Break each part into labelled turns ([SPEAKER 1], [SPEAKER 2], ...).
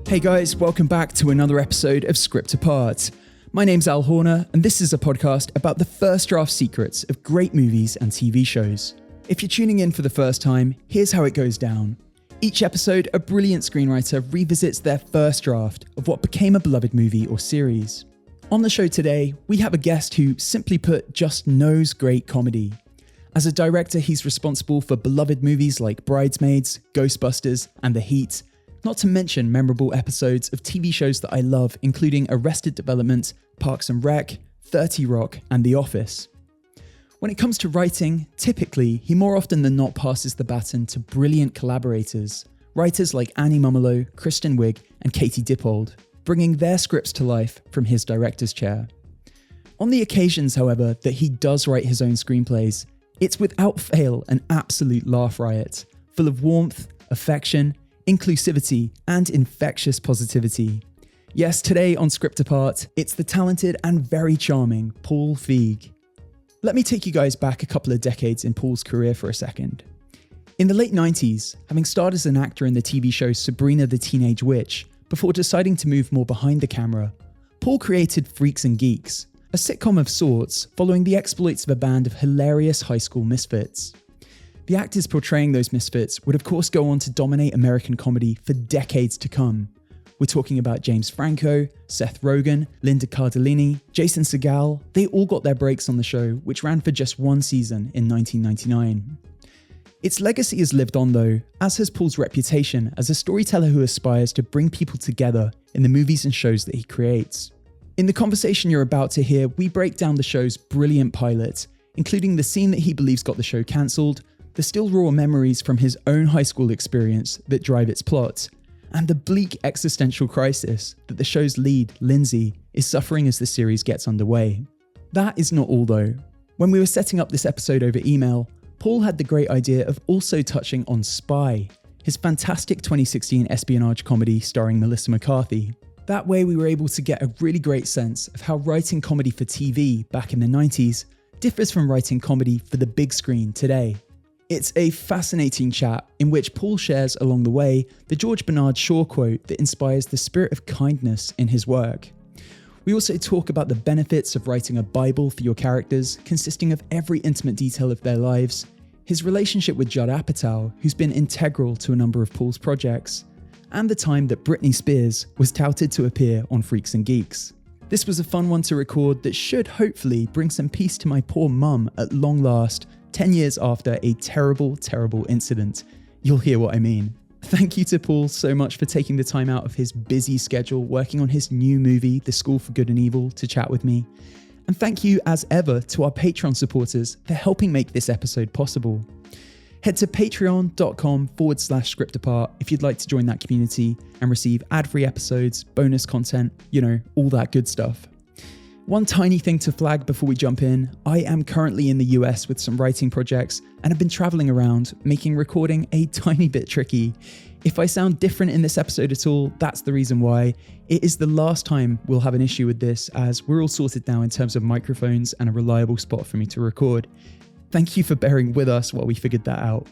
[SPEAKER 1] Hey guys, welcome back to another episode of Script Apart. My name's Al Horner, and this is a podcast about the first draft secrets of great movies and TV shows. If you're tuning in for the first time, here's how it goes down. Each episode, a brilliant screenwriter revisits their first draft of what became a beloved movie or series. On the show today, we have a guest who, simply put, just knows great comedy. As a director, he's responsible for beloved movies like Bridesmaids, Ghostbusters, and The Heat, not to mention memorable episodes of TV shows that I love, including Arrested Development, Parks and Rec, 30 Rock, and The Office. When it comes to writing, typically, he more often than not passes the baton to brilliant collaborators, writers like Annie Mumolo, Kristen Wiig, and Dippold, bringing their scripts to life from his director's chair. On the occasions, however, that he does write his own screenplays, it's without fail an absolute laugh riot, full of warmth, affection, inclusivity, and infectious positivity. Yes, today on Script Apart, it's the talented and very charming Paul Feig. Let me take you guys back a couple of decades in Paul's career for a second. In the late 90s, having starred as an actor in the TV show Sabrina the Teenage Witch, before deciding to move more behind the camera, Paul created Freaks and Geeks, a sitcom of sorts following the exploits of a band of hilarious high school misfits. The actors portraying those misfits would of course go on to dominate American comedy for decades to come. We're talking about James Franco, Seth Rogen, Linda Cardellini, Jason Segel. They all got their breaks on the show, which ran for just one season in 1999. Its legacy has lived on though, as has Paul's reputation as a storyteller who aspires to bring people together in the movies and shows that he creates. In the conversation you're about to hear, we break down the show's brilliant pilot, including the scene that he believes got the show cancelled, the still raw memories from his own high school experience that drive its plot, and the bleak existential crisis that the show's lead, Lindsay, is suffering as the series gets underway. That is not all though. When we were setting up this episode over email, Paul had the great idea of also touching on Spy, his fantastic 2016 espionage comedy starring Melissa McCarthy. That way we were able to get a really great sense of how writing comedy for TV back in the 90s differs from writing comedy for the big screen today. It's a fascinating chat in which Paul shares along the way the George Bernard Shaw quote that inspires the spirit of kindness in his work. We also talk about the benefits of writing a Bible for your characters, consisting of every intimate detail of their lives, his relationship with Judd Apatow, who's been integral to a number of Paul's projects, and the time that Britney Spears was touted to appear on Freaks and Geeks. This was a fun one to record that should hopefully bring some peace to my poor mum at long last, 10 years after a terrible, terrible incident. You'll hear what I mean. Thank you to Paul so much for taking the time out of his busy schedule working on his new movie, The School for Good and Evil, to chat with me. And thank you, as ever, to our Patreon supporters for helping make this episode possible. Head to patreon.com/scriptapart if you'd like to join that community and receive ad-free episodes, bonus content, all that good stuff. One tiny thing to flag before we jump in, I am currently in the US with some writing projects and have been traveling around, making recording a tiny bit tricky. If I sound different in this episode at all, that's the reason why. It is the last time we'll have an issue with this, as we're all sorted now in terms of microphones and a reliable spot for me to record. Thank you for bearing with us while we figured that out.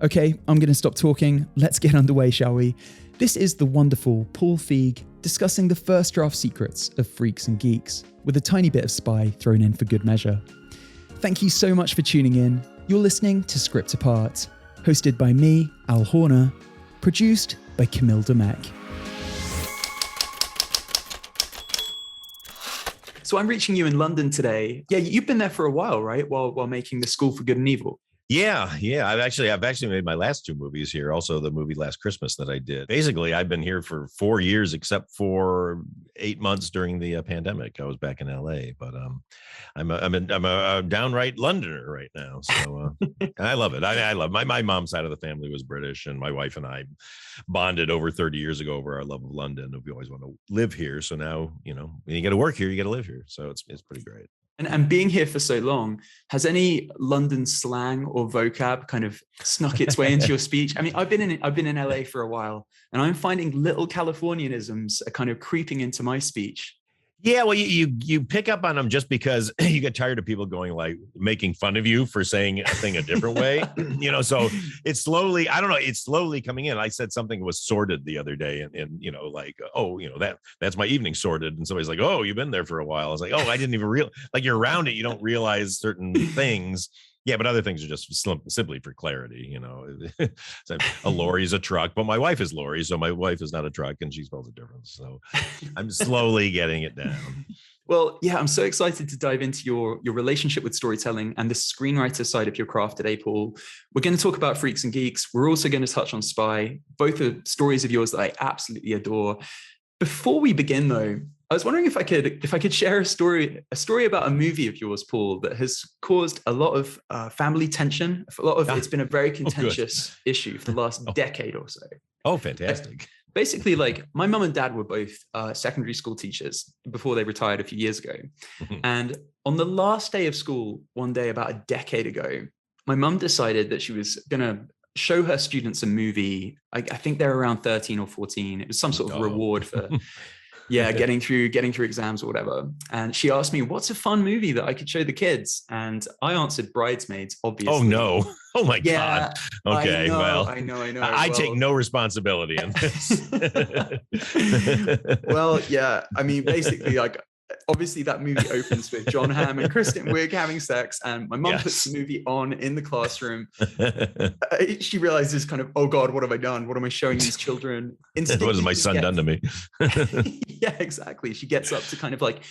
[SPEAKER 1] Okay, I'm going to stop talking. Let's get underway, shall we? This is the wonderful Paul Feig discussing the first draft secrets of Freaks and Geeks, with a tiny bit of Spy thrown in for good measure. Thank you so much for tuning in. You're listening to Script Apart, hosted by me, Al Horner, produced by Camille Demek. So I'm reaching you in London today. Yeah, you've been there for a while, right? While making The School for Good and Evil.
[SPEAKER 2] Yeah. I've actually made my last two movies here. Also, the movie Last Christmas that I did. Basically, I've been here for 4 years, except for 8 months during the pandemic. I was back in LA, but I'm a downright Londoner right now. So I love it. I love my mom's side of the family was British, and my wife and I bonded over 30 years ago over our love of London. We always want to live here. So now, when you got to work here, you got to live here. So it's pretty great.
[SPEAKER 1] And being here for so long, has any London slang or vocab kind of snuck its way into your speech? I mean, I've been in LA for a while, and I'm finding little Californianisms are kind of creeping into my speech.
[SPEAKER 2] Yeah, well, you pick up on them just because you get tired of people going like making fun of you for saying a thing a different way, So it's slowly, I don't know, it's slowly coming in. I said something was sorted the other day, and like, oh, that's my evening sorted, and somebody's like, oh, you've been there for a while. I was like, oh, I didn't even realize. Like, you're around it, you don't realize certain things. Yeah, but other things are just simply for clarity, So a lorry is a truck, but my wife is Lori, so my wife is not a truck, and she spells it different. So I'm slowly getting it down.
[SPEAKER 1] Well, yeah, I'm so excited to dive into your relationship with storytelling and the screenwriter side of your craft today, Paul. We're going to talk about Freaks and Geeks. We're also going to touch on Spy. Both are stories of yours that I absolutely adore. Before we begin, though, I was wondering if I could share a story about a movie of yours, Paul, that has caused a lot of family tension. It's been a very contentious issue for the last decade or so.
[SPEAKER 2] Oh, fantastic.
[SPEAKER 1] Basically, like, my mum and dad were both secondary school teachers before they retired a few years ago. And on the last day of school, one day about a decade ago, my mum decided that she was going to show her students a movie. I think they're around 13 or 14. It was some sort of reward for getting through exams or whatever. And she asked me, what's a fun movie that I could show the kids? And I answered Bridesmaids, obviously.
[SPEAKER 2] Oh, no. Oh, my God. Okay,
[SPEAKER 1] I know.
[SPEAKER 2] I take no responsibility in this.
[SPEAKER 1] Well, yeah. I mean, basically, like, obviously that movie opens with John Hamm and Kristen Wiig having sex, and my mum puts the movie on in the classroom. She realizes kind of, oh God, what have I done? What am I showing these children?
[SPEAKER 2] What has my son done to me?
[SPEAKER 1] Yeah, exactly. She gets up to kind of like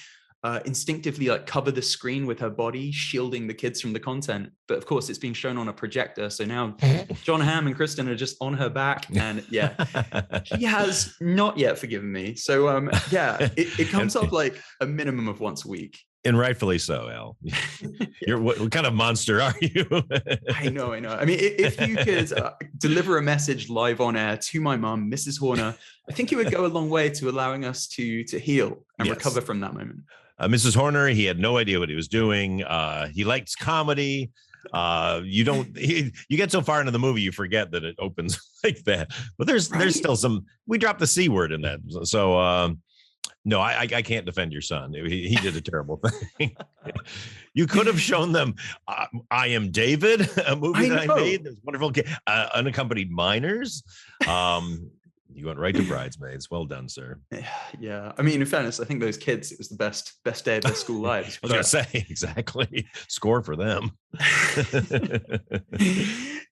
[SPEAKER 1] instinctively like cover the screen with her body, shielding the kids from the content. But of course, it's being shown on a projector. So now John Hamm and Kristen are just on her back. And she has not yet forgiven me. So it comes up like a minimum of once a week.
[SPEAKER 2] And rightfully so, Al. You're what kind of monster are you?
[SPEAKER 1] I know. I mean, if you could deliver a message live on air to my mum, Mrs. Horner, I think it would go a long way to allowing us to heal and recover from that moment.
[SPEAKER 2] Mrs. Horner, he had no idea what he was doing. He likes comedy. You get so far into the movie, you forget that it opens like that. But there's still some, we dropped the C word in that. So, no, I can't defend your son. He did a terrible thing. You could have shown them I Am David, a movie that I made. There's wonderful unaccompanied minors. You went right to Bridesmaids. Well done, sir.
[SPEAKER 1] Yeah. I mean, in fairness, I think those kids, it was the best day of their school lives.
[SPEAKER 2] I was going to say, exactly. Score for them.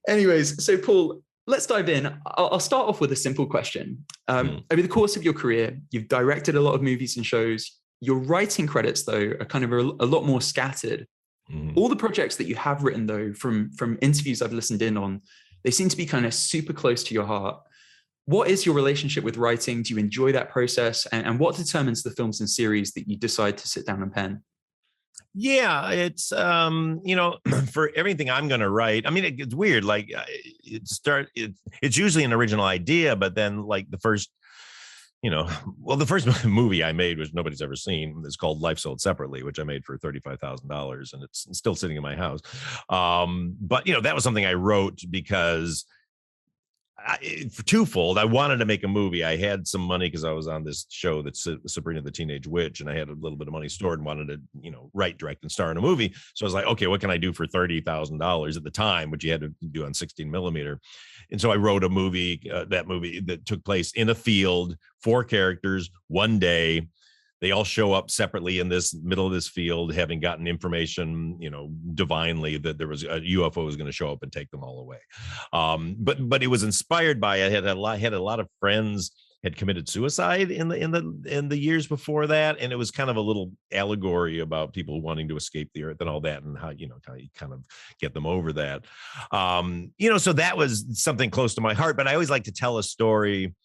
[SPEAKER 1] Anyways, so Paul, let's dive in. I'll start off with a simple question. Over the course of your career, you've directed a lot of movies and shows. Your writing credits, though, are kind of a lot more scattered. All the projects that you have written, though, from interviews I've listened in on, they seem to be kind of super close to your heart. What is your relationship with writing? Do you enjoy that process? And what determines the films and series that you decide to sit down and pen?
[SPEAKER 2] Yeah, it's for everything I'm going to write. I mean, it's weird. Like it's usually an original idea, but then like the first movie I made, which nobody's ever seen, is called Life Sold Separately, which I made for $35,000, and it's still sitting in my house. But that was something I wrote because for twofold. I wanted to make a movie. I had some money because I was on this show that's Sabrina the Teenage Witch, and I had a little bit of money stored and wanted to, write, direct, and star in a movie. So I was like, okay, what can I do for $30,000 at the time, which you had to do on 16 millimeter? And so I wrote a movie, that movie that took place in a field, 4 characters, one day. They all show up separately in this middle of this field, having gotten information, divinely that there was a UFO was going to show up and take them all away. But it was inspired by, I had a lot of friends had committed suicide in the years before that, and it was kind of a little allegory about people wanting to escape the earth and all that, and how kind of get them over that. So that was something close to my heart. But I always like to tell a story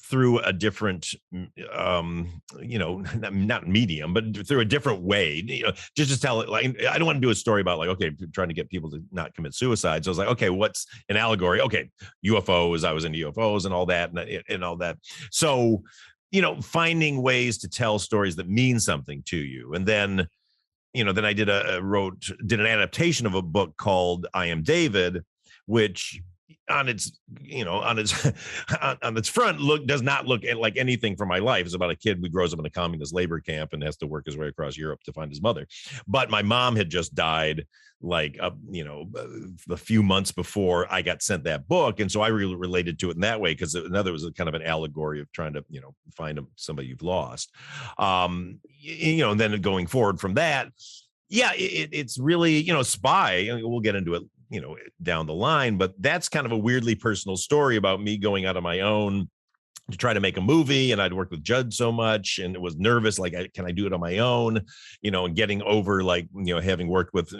[SPEAKER 2] through a different, not medium, but through a different way, just to tell it. Like, I don't want to do a story about like, okay, trying to get people to not commit suicide. So I was like, okay, what's an allegory? Okay, UFOs. I was into UFOs and all that, and all that. So, finding ways to tell stories that mean something to you. And then, then I did an adaptation of a book called I Am David, which on its, on its front does not look like anything from my life. It's about a kid who grows up in a communist labor camp and has to work his way across Europe to find his mother. But my mom had just died like, a few months before I got sent that book. And so I really related to it in that way, because another was a kind of an allegory of trying to, find somebody you've lost. And then going forward from that, yeah, it's really, Spy. We'll get into it, down the line, but that's kind of a weirdly personal story about me going out on my own to try to make a movie. And I'd worked with Judd so much and it was nervous, like, can I do it on my own? And getting over, like, having worked with,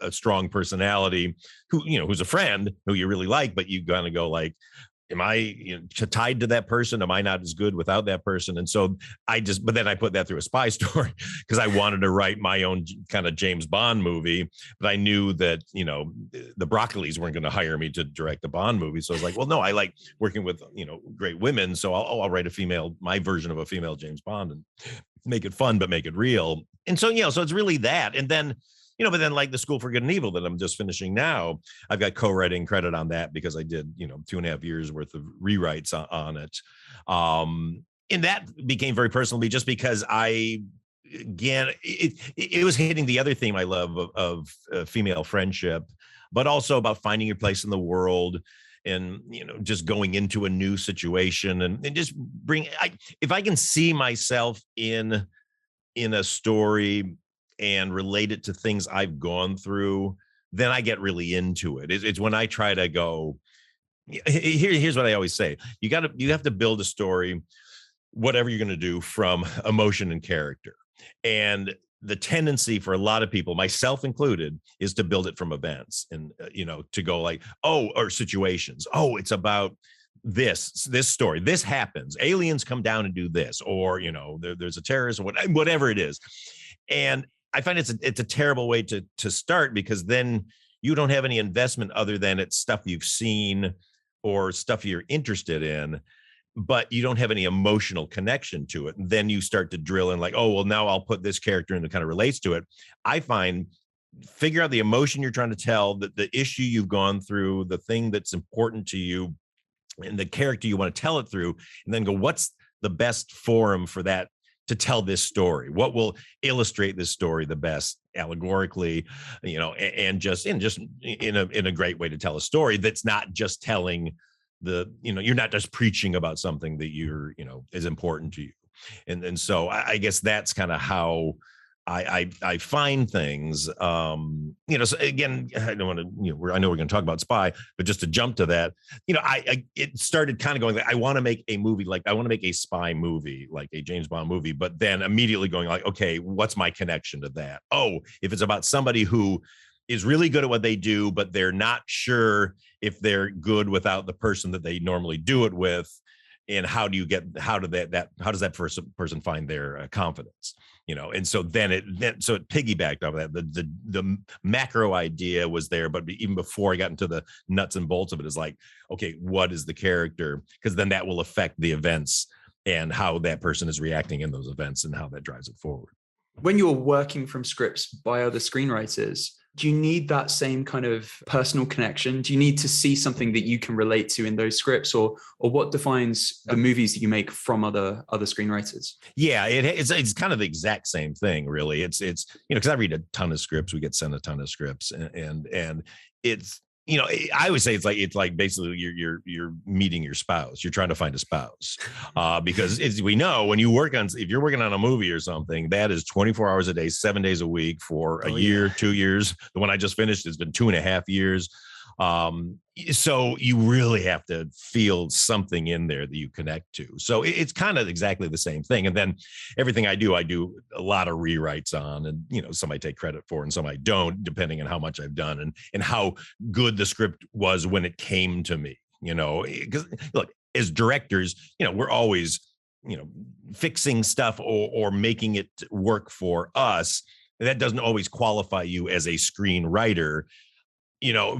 [SPEAKER 2] a strong personality who's a friend who you really like, but you kind of go like, am I tied to that person? Am I not as good without that person? And so but then I put that through a spy story because I wanted to write my own kind of James Bond movie, but I knew that, the Broccolis weren't going to hire me to direct a Bond movie. So I was like, well, no, I like working with, great women. So I'll write my version of a female James Bond and make it fun, but make it real. And so, so it's really that. And then, but then like The School for Good and Evil that I'm just finishing now, I've got co-writing credit on that because I did, 2.5 years worth of rewrites on it. And that became very personal to me just because it was hitting the other theme I love of female friendship, but also about finding your place in the world and, just going into a new situation and just if I can see myself in a story and relate it to things I've gone through, then I get really into it. It's when I try to go, here's what I always say. You have to build a story, whatever you're going to do, from emotion and character. And the tendency for a lot of people, myself included, is to build it from events and, to go like, or situations. It's about this story. This happens. Aliens come down and do this, or, there's a terrorist, or whatever it is. And I find it's a terrible way to start, because then you don't have any investment other than it's stuff you've seen or stuff you're interested in, but you don't have any emotional connection to it. And then you start to drill in like, now I'll put this character in that kind of relates to it. I find figure out the emotion you're trying to tell, the issue you've gone through, the thing that's important to you, and the character you want to tell it through, and then go, what's the best forum for that to tell this story? What will illustrate this story the best allegorically, and just in a great way to tell a story that's not just telling you're not just preaching about something that is important to you. And so I guess that's kind of how I find things, so again, I don't want to, I know we're going to talk about Spy, but just to jump to that, it started kind of going like, I want to make a movie, like I want to make a spy movie, like a James Bond movie, but then immediately going like, okay, what's my connection to that? If it's about somebody who is really good at what they do, but they're not sure if they're good without the person that they normally do it with. And how does that person find their confidence? And so then it piggybacked off of that. The macro idea was there, but even before I got into the nuts and bolts of it, is like, okay, what is the character? Because then that will affect the events and how that person is reacting in those events and how that drives it forward.
[SPEAKER 1] When you're working from scripts by other screenwriters, do you need that same kind of personal connection? Do you need to see something that you can relate to in those scripts, or what defines the movies that you make from other screenwriters? Yeah,
[SPEAKER 2] it's kind of the exact same thing, really. It's because I read a ton of scripts. We get sent a ton of scripts, and it's, I always say it's like basically you're meeting your spouse. You're trying to find a spouse, because as we know, if you're working on a movie or something, that is 24 hours a day, 7 days a week for a year, 2 years. The one I just finished has been 2.5 years. So you really have to feel something in there that you connect to. So it's kind of exactly the same thing. And then everything I do a lot of rewrites on, and, some I take credit for and some I don't, depending on how much I've done and how good the script was when it came to me, because look, as directors, we're always, fixing stuff or making it work for us. That doesn't always qualify you as a screenwriter,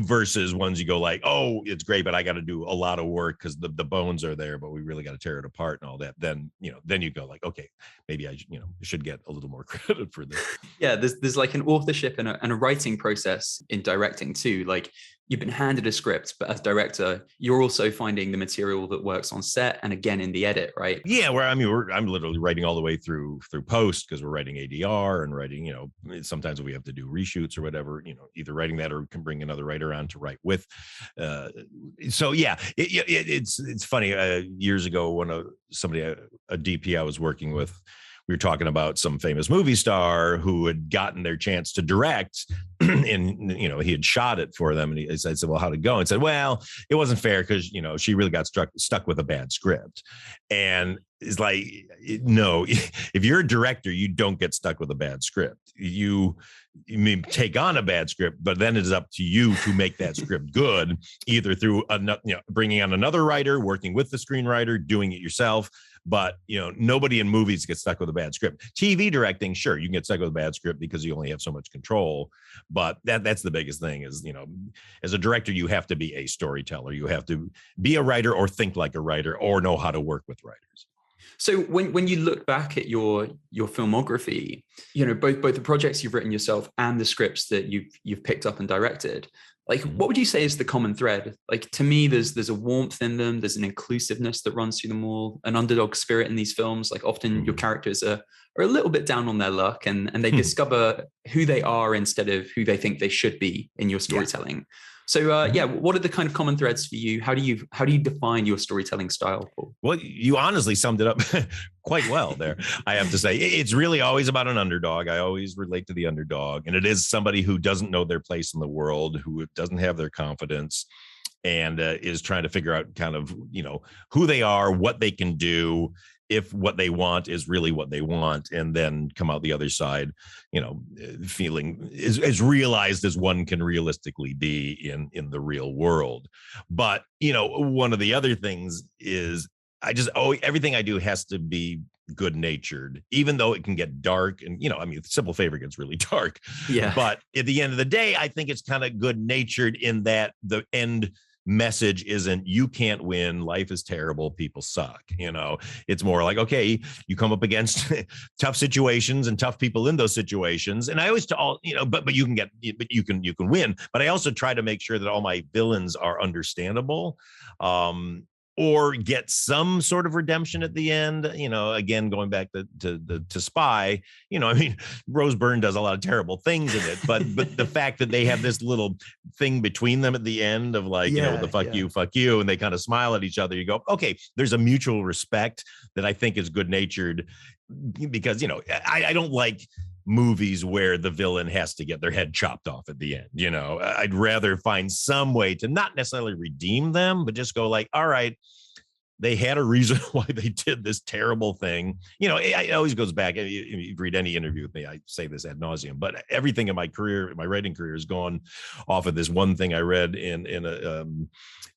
[SPEAKER 2] versus ones you go like, it's great, but I got to do a lot of work because the bones are there, but we really got to tear it apart and all that. Then you go like, okay, maybe I should get a little more credit for this.
[SPEAKER 1] Yeah, there's like an authorship and a writing process in directing too. Like you've been handed a script, but as director, you're also finding the material that works on set and again in the edit, right?
[SPEAKER 2] Yeah, I'm literally writing all the way through post, because we're writing ADR and writing, sometimes we have to do reshoots or whatever, either writing that or can bring another writer on to write with. So yeah, it's funny. Years ago, when a DP I was working with, we were talking about some famous movie star who had gotten their chance to direct, and he had shot it for them, and I said, well, how'd it go? And said, well, it wasn't fair because she really got stuck with a bad script. And it's like, no, if you're a director, you don't get stuck with a bad script. You may take on a bad script, but then it's up to you to make that script good, either through bringing on another writer, working with the screenwriter, doing it yourself. But nobody in movies gets stuck with a bad script. TV directing, sure, you can get stuck with a bad script because you only have so much control. But that's the biggest thing is, as a director, you have to be a storyteller. You have to be a writer or think like a writer or know how to work with writers.
[SPEAKER 1] So when you look back at your filmography, both the projects you've written yourself and the scripts that you've picked up and directed, like, what would you say is the common thread? Like, to me, there's a warmth in them. There's an inclusiveness that runs through them all, an underdog spirit in these films. Like, often your characters are a little bit down on their luck, and they discover who they are instead of who they think they should be in your storytelling. Yeah. So, what are the kind of common threads for you? How do you define your storytelling style, Paul?
[SPEAKER 2] Well, you honestly summed it up quite well there. I have to say, it's really always about an underdog. I always relate to the underdog, and it is somebody who doesn't know their place in the world, who doesn't have their confidence, and is trying to figure out kind of, who they are, what they can do, if what they want is really what they want, and then come out the other side, feeling as realized as one can realistically be in the real world. But, one of the other things is everything I do has to be good natured, even though it can get dark. And, Simple Favor gets really dark. Yeah. But at the end of the day, I think it's kind of good natured in that the end message isn't you can't win, life is terrible, people suck. It's more like, okay, you come up against tough situations and tough people in those situations, and I always but you can win. But I also try to make sure that all my villains are understandable, or get some sort of redemption at the end. Again, going back to Spy, Rose Byrne does a lot of terrible things in it, but the fact that they have this little thing between them at the end of like, the fuck you, and they kind of smile at each other. You go, okay, there's a mutual respect that I think is good natured, because, I don't like movies where the villain has to get their head chopped off at the end. I'd rather find some way to not necessarily redeem them, but just go like, all right, they had a reason why they did this terrible thing. It always goes back. If you read any interview with me, I say this ad nauseum, but everything in my career, my writing career, has gone off of this one thing I read in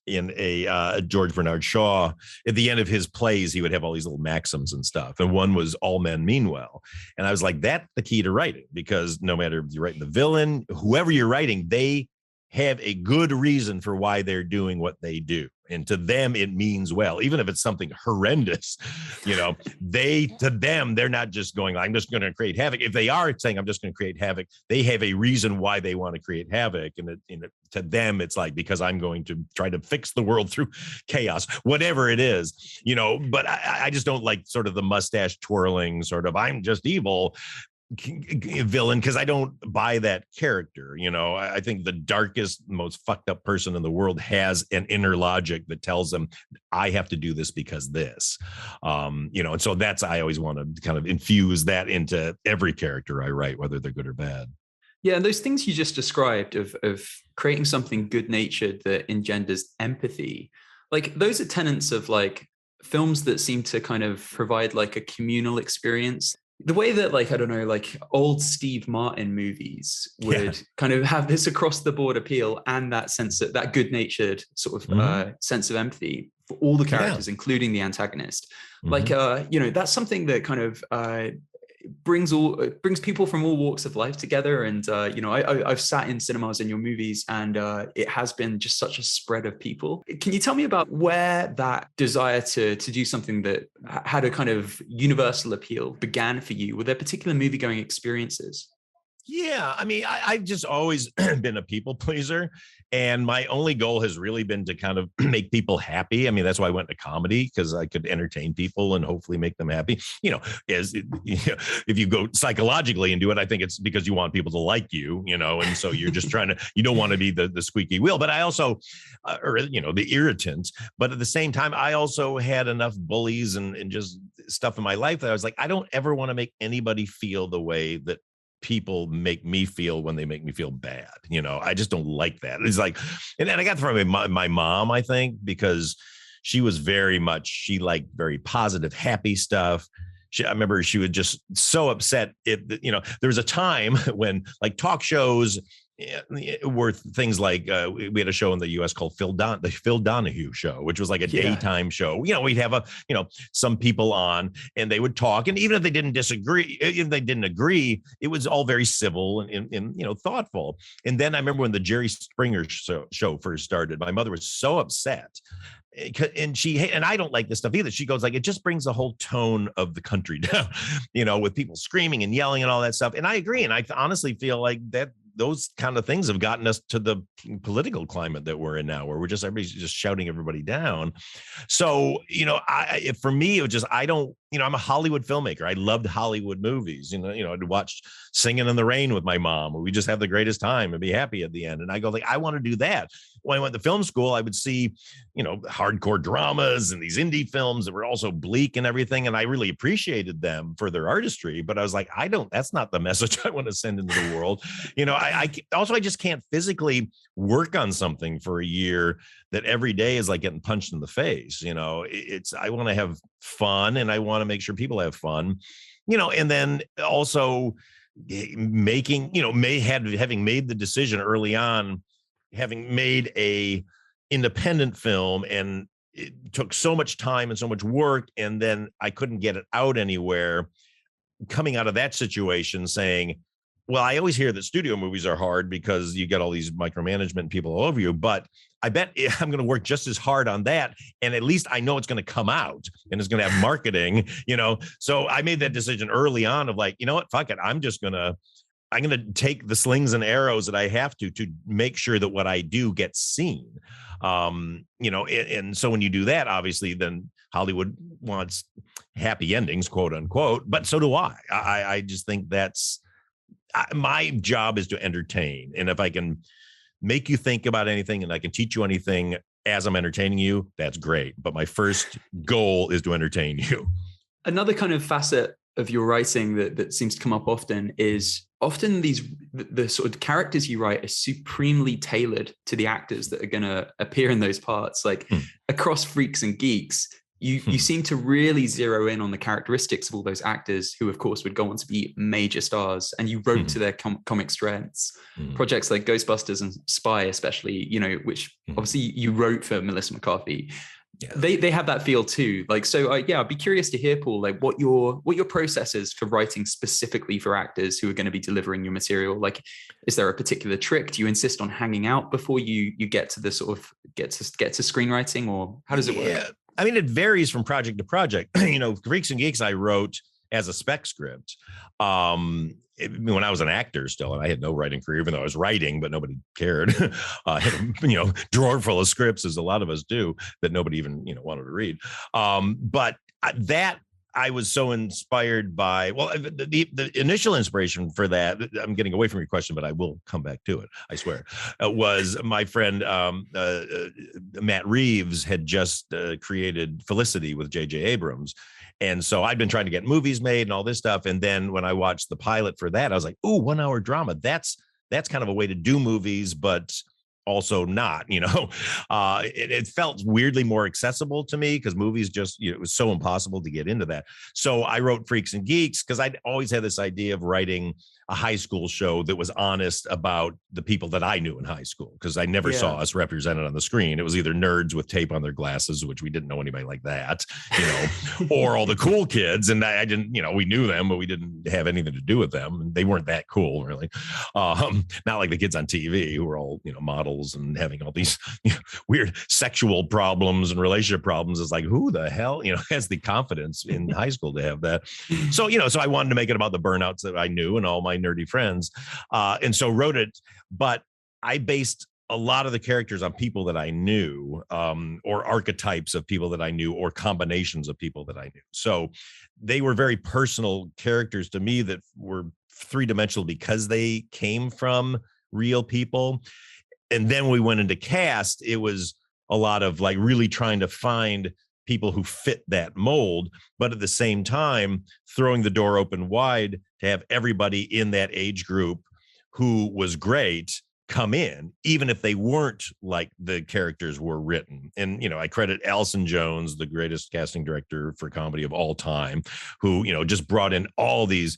[SPEAKER 2] a George Bernard Shaw. At the end of his plays, he would have all these little maxims and stuff, and one was "all men mean well." And I was like, that's the key to writing, because no matter if you're writing the villain, whoever you're writing, they have a good reason for why they're doing what they do. And to them, it means well, even if it's something horrendous. To them, they're not just going, I'm just going to create havoc. If they are saying, I'm just going to create havoc, they have a reason why they want to create havoc. And to them, it's like, because I'm going to try to fix the world through chaos, whatever it is, but I just don't like sort of the mustache twirling sort of, I'm just evil villain, because I don't buy that character. I think the darkest, most fucked up person in the world has an inner logic that tells them, I have to do this because this, and so I always want to kind of infuse that into every character I write, whether they're good or bad.
[SPEAKER 1] Yeah, and those things you just described of creating something good-natured that engenders empathy, like those are tenets of like films that seem to kind of provide like a communal experience. The way that, like, I don't know, like old Steve Martin movies would kind of have this across the board appeal and that sense of that good-natured sort of sense of empathy for all the characters, including the antagonist. Like, that's something that kind of brings people from all walks of life together. And I've sat in cinemas in your movies, and it has been just such a spread of people. Can you tell me about where that desire to do something that had a kind of universal appeal began for you? Were there particular movie going experiences?
[SPEAKER 2] Yeah, I mean, I've just always been a people pleaser, and my only goal has really been to kind of make people happy. I mean, that's why I went to comedy, because I could entertain people and hopefully make them happy. If you go psychologically and do it, I think it's because you want people to like you, and so you're just you don't want to be the squeaky wheel. But I also, the irritant. But at the same time, I also had enough bullies and just stuff in my life that I was like, I don't ever want to make anybody feel the way that people make me feel when they make me feel bad. I just don't like that. It's like, and I got it from my mom, I think, because she was she liked very positive, happy stuff. I remember she was just so upset. There was a time when like talk shows were things like we had a show in the US called the Phil Donahue Show, which was like a daytime show. We'd have some people on and they would talk, and even if they didn't agree, it was all very civil and thoughtful. And then I remember when the Jerry Springer show first started, my mother was so upset. And I don't like this stuff either. She goes like, it just brings the whole tone of the country down, with people screaming and yelling and all that stuff. And I agree. And I honestly feel like that those kind of things have gotten us to the political climate that we're in now, where everybody's just shouting everybody down. So, for me, it was just, I'm a Hollywood filmmaker. I loved Hollywood movies. I'd watch Singing in the Rain with my mom, where we just have the greatest time and be happy at the end. And I go like, I want to do that. When I went to film school, I would see, hardcore dramas and these indie films that were also bleak and everything. And I really appreciated them for their artistry, but I was like, that's not the message I want to send into the world. I just can't physically work on something for a year that every day is like getting punched in the face. I want to have fun, and I want to make sure people have fun, and then also making, having made the decision early on, having made a independent film, and it took so much time and so much work, and then I couldn't get it out anywhere. Coming out of that situation saying, well, I always hear that studio movies are hard because you get all these micromanagement people all over you, but I bet I'm going to work just as hard on that. And at least I know it's going to come out and it's going to have marketing, So I made that decision early on of like, you know what, fuck it. I'm going to take the slings and arrows that I have to make sure that what I do gets seen. And so when you do that, obviously then Hollywood wants happy endings, quote unquote, but so do I. I just think my job is to entertain. And if I can make you think about anything and I can teach you anything as I'm entertaining you, that's great. But my first goal is to entertain you.
[SPEAKER 1] Another kind of facet of your writing that seems to come up often is the sort of characters you write are supremely tailored to the actors that are going to appear in those parts. Like across Freaks and Geeks, you seem to really zero in on the characteristics of all those actors who, of course, would go on to be major stars, and you wrote to their comic strengths. Projects like Ghostbusters and Spy, especially, which obviously you wrote for Melissa McCarthy. Yeah. They have that feel too. Like, so I'd be curious to hear, Paul, like what your process is for writing specifically for actors who are going to be delivering your material. Like, is there a particular trick? Do you insist on hanging out before you get to the sort of get to screenwriting, or how does it work?
[SPEAKER 2] I mean, it varies from project to project. Freaks and Geeks, I wrote as a spec script. When I was an actor still, and I had no writing career, even though I was writing, but nobody cared. I had a drawer full of scripts, as a lot of us do, that nobody even wanted to read. But that I was so inspired by. Well, the initial inspiration for that, I'm getting away from your question, but I will come back to it, I swear, was my friend Matt Reeves had just created Felicity with J.J. Abrams. And so I'd been trying to get movies made and all this stuff. And then when I watched the pilot for that, I was like, ooh, 1 hour drama. That's kind of a way to do movies, but also not, it felt weirdly more accessible to me because movies just, it was so impossible to get into that. So I wrote Freaks and Geeks because I'd always had this idea of writing a high school show that was honest about the people that I knew in high school, because I never saw us represented on the screen. It was either nerds with tape on their glasses, which we didn't know anybody like that, or all the cool kids. And I didn't, we knew them, but we didn't have anything to do with them. And they weren't that cool, really. Not like the kids on TV who were all, model girls and having all these weird sexual problems and relationship problems. It's like, who the hell, has the confidence in high school to have that? So, so I wanted to make it about the burnouts that I knew and all my nerdy friends. And so wrote it, but I based a lot of the characters on people that I knew, or archetypes of people that I knew, or combinations of people that I knew. So they were very personal characters to me that were three-dimensional because they came from real people. And then we went into cast. It was a lot of like really trying to find people who fit that mold, but at the same time, throwing the door open wide to have everybody in that age group who was great come in, even if they weren't like the characters were written. And, I credit Alison Jones, the greatest casting director for comedy of all time, who, just brought in all these,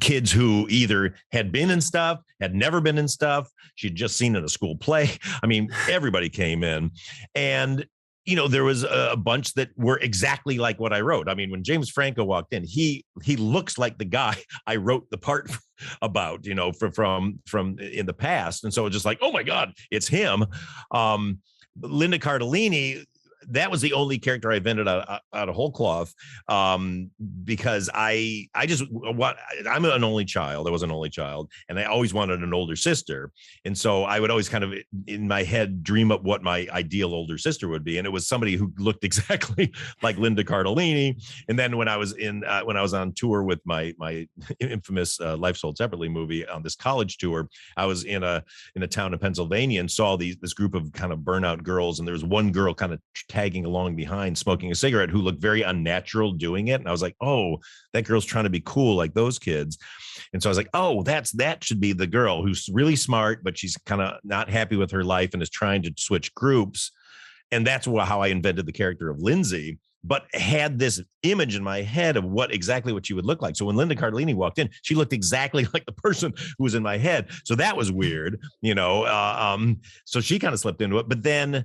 [SPEAKER 2] kids who either had been in stuff, had never been in stuff, she'd just seen in a school play. I mean, everybody came in. And there was a bunch that were exactly like what I wrote. I mean, when James Franco walked in, he looks like the guy I wrote the part about, from in the past. And so it's just like, oh my God, it's him. Linda Cardellini, that was the only character I invented out of whole cloth, because I'm an only child. I was an only child, and I always wanted an older sister. And so I would always kind of in my head dream up what my ideal older sister would be, and it was somebody who looked exactly like Linda Cardellini. And then when I was on tour with my infamous Life Sold Separately movie on this college tour, I was in a town in Pennsylvania and saw this group of kind of burnout girls, and there was one girl kind of tagging along behind smoking a cigarette who looked very unnatural doing it. And I was like, oh, that girl's trying to be cool like those kids. And so I was like, oh, that should be the girl who's really smart, but she's kind of not happy with her life and is trying to switch groups. And that's how I invented the character of Lindsay, but had this image in my head of exactly what she would look like. So when Linda Cardellini walked in, she looked exactly like the person who was in my head. So that was weird, so she kind of slipped into it. But then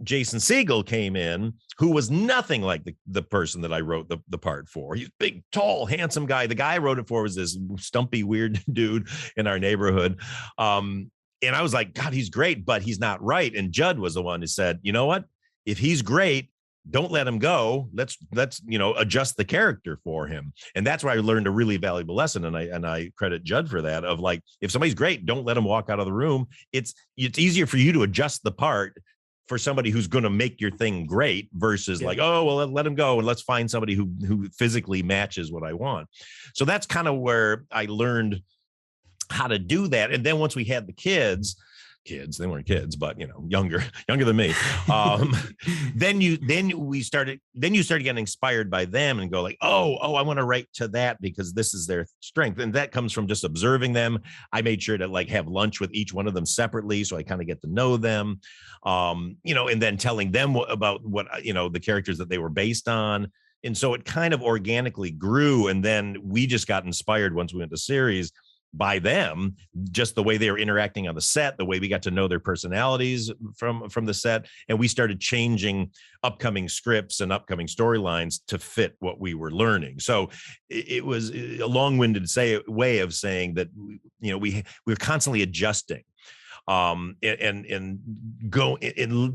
[SPEAKER 2] Jason Segel came in, who was nothing like the person that I wrote the part for. He's a big, tall, handsome guy. The guy I wrote it for was this stumpy, weird dude in our neighborhood. And I was like, God, he's great, but he's not right. And Judd was the one who said, you know what? If he's great, don't let him go. Let's adjust the character for him. And that's where I learned a really valuable lesson. And I credit Judd for that, of like, if somebody's great, don't let him walk out of the room. It's easier for you to adjust the part for somebody who's going to make your thing great versus like, oh, well, let him go and let's find somebody who physically matches what I want. So that's kind of where I learned how to do that. And then once we had the kids, they weren't kids, but younger than me. Then you started getting inspired by them and go like, oh, I want to write to that because this is their strength. And that comes from just observing them. I made sure to like have lunch with each one of them separately, so I kind of get to know them, and then telling them about what, the characters that they were based on. And so it kind of organically grew. And then we just got inspired once we went to series by them, just the way they were interacting on the set, the way we got to know their personalities from the set. And we started changing upcoming scripts and upcoming storylines to fit what we were learning. So it was a long-winded way of saying that, we were constantly adjusting, and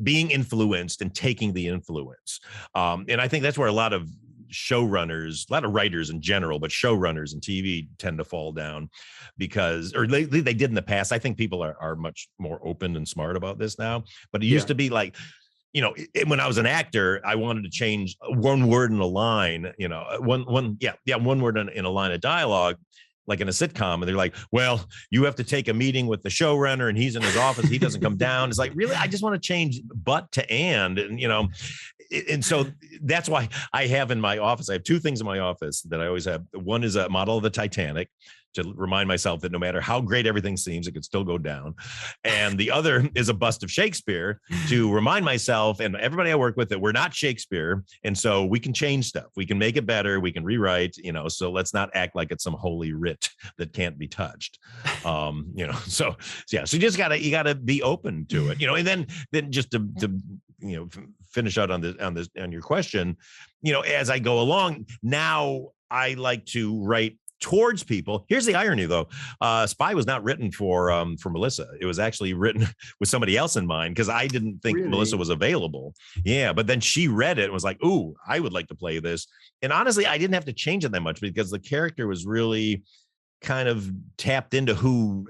[SPEAKER 2] being influenced and taking the influence. And I think that's where a lot of showrunners, a lot of writers in general, but showrunners in TV tend to fall down because, or they did in the past. I think people are much more open and smart about this now, but it used to be like, when I was an actor, I wanted to change one word in a line, one word in a line of dialogue, like in a sitcom, and they're like, well, you have to take a meeting with the showrunner and he's in his office. He doesn't come down. It's like, really? I just want to change but to and so that's why I have in my office, I have two things in my office that I always have. One is a model of the Titanic to remind myself that no matter how great everything seems, it could still go down. And the other is a bust of Shakespeare to remind myself and everybody I work with that we're not Shakespeare. And so we can change stuff. We can make it better. We can rewrite, so let's not act like it's some holy writ that can't be touched. So you just gotta be open to it, and then just to finish out on your question, as I go along now, I like to write towards people. Here's the irony, though. Spy was not written for Melissa. It was actually written with somebody else in mind, because I didn't think Melissa was available. Yeah, but then she read it and was like, "Ooh, I would like to play this." And honestly, I didn't have to change it that much, because the character was really kind of tapped into who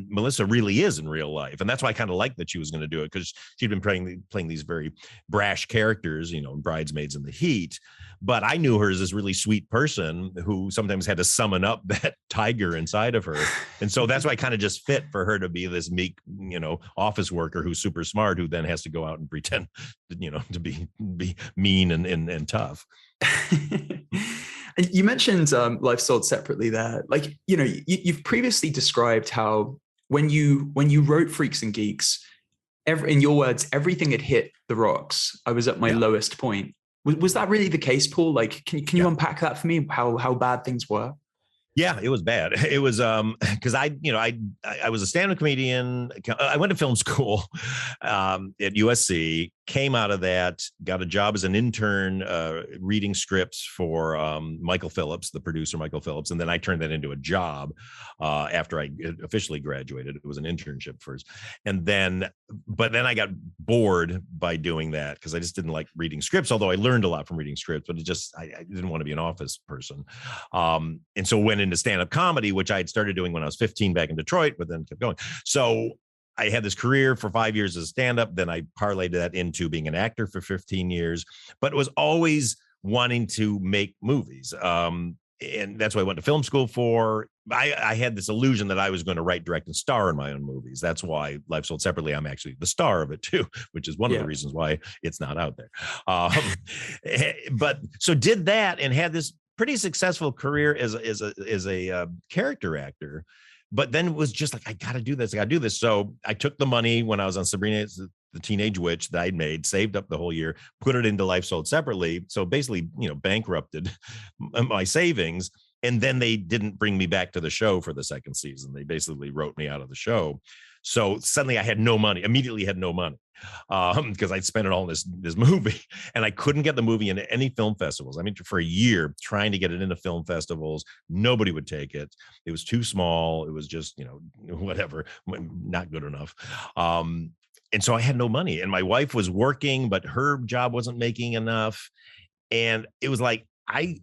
[SPEAKER 2] Melissa really is in real life. And that's why I kind of liked that she was going to do it, because she'd been playing these very brash characters, in Bridesmaids and The Heat. But I knew her as this really sweet person who sometimes had to summon up that tiger inside of her. And so that's why I kind of just fit for her to be this meek, office worker who's super smart, who then has to go out and pretend, to be mean and tough.
[SPEAKER 1] You mentioned Life Sold Separately there. Like, you've previously described how when you wrote Freaks and Geeks, in your words, everything had hit the rocks. I was at my lowest point. Was that really the case, Paul? Like, can you unpack that for me? How bad things were?
[SPEAKER 2] Yeah, it was bad. It was because I was a stand-up comedian. I went to film school at USC, came out of that, got a job as an intern reading scripts for Michael Phillips, the producer Michael Phillips, and then I turned that into a job after I officially graduated. It was an internship first, but then I got bored by doing that, because I just didn't like reading scripts, although I learned a lot from reading scripts, but I didn't want to be an office person. And so went into stand-up comedy, which I had started doing when I was 15 back in Detroit, but then kept going. So I had this career for 5 years as a stand-up. Then I parlayed that into being an actor for 15 years, but was always wanting to make movies. And that's what I went to film school for. I had this illusion that I was going to write, direct, and star in my own movies. That's why Life Sold Separately, I'm actually the star of it too, which is one of the reasons why it's not out there. But so did that and had this pretty successful career as a character actor. But then it was just like, I got to do this. I got to do this. So I took the money when I was on Sabrina, the Teenage Witch, that I'd made, saved up the whole year, put it into Life Sold Separately. So basically, bankrupted my savings. And then they didn't bring me back to the show for the second season. They basically wrote me out of the show. So suddenly I had no money, immediately had no money, because I'd spent it all in this movie, and I couldn't get the movie into any film festivals. I mean, for a year trying to get it into film festivals, nobody would take it. It was too small. It was just, whatever, not good enough. And so I had no money, and my wife was working, but her job wasn't making enough. And it was like, I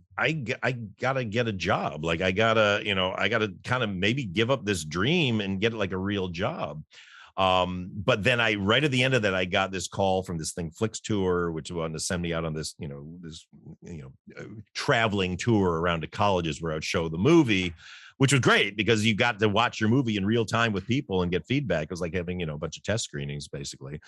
[SPEAKER 2] gotta get a job. Like I gotta kind of maybe give up this dream and get like a real job. But then right at the end of that, I got this call from this thing, Flix Tour, which wanted to send me out on this traveling tour around to colleges where I would show the movie, which was great because you got to watch your movie in real time with people and get feedback. It was like having, a bunch of test screenings basically.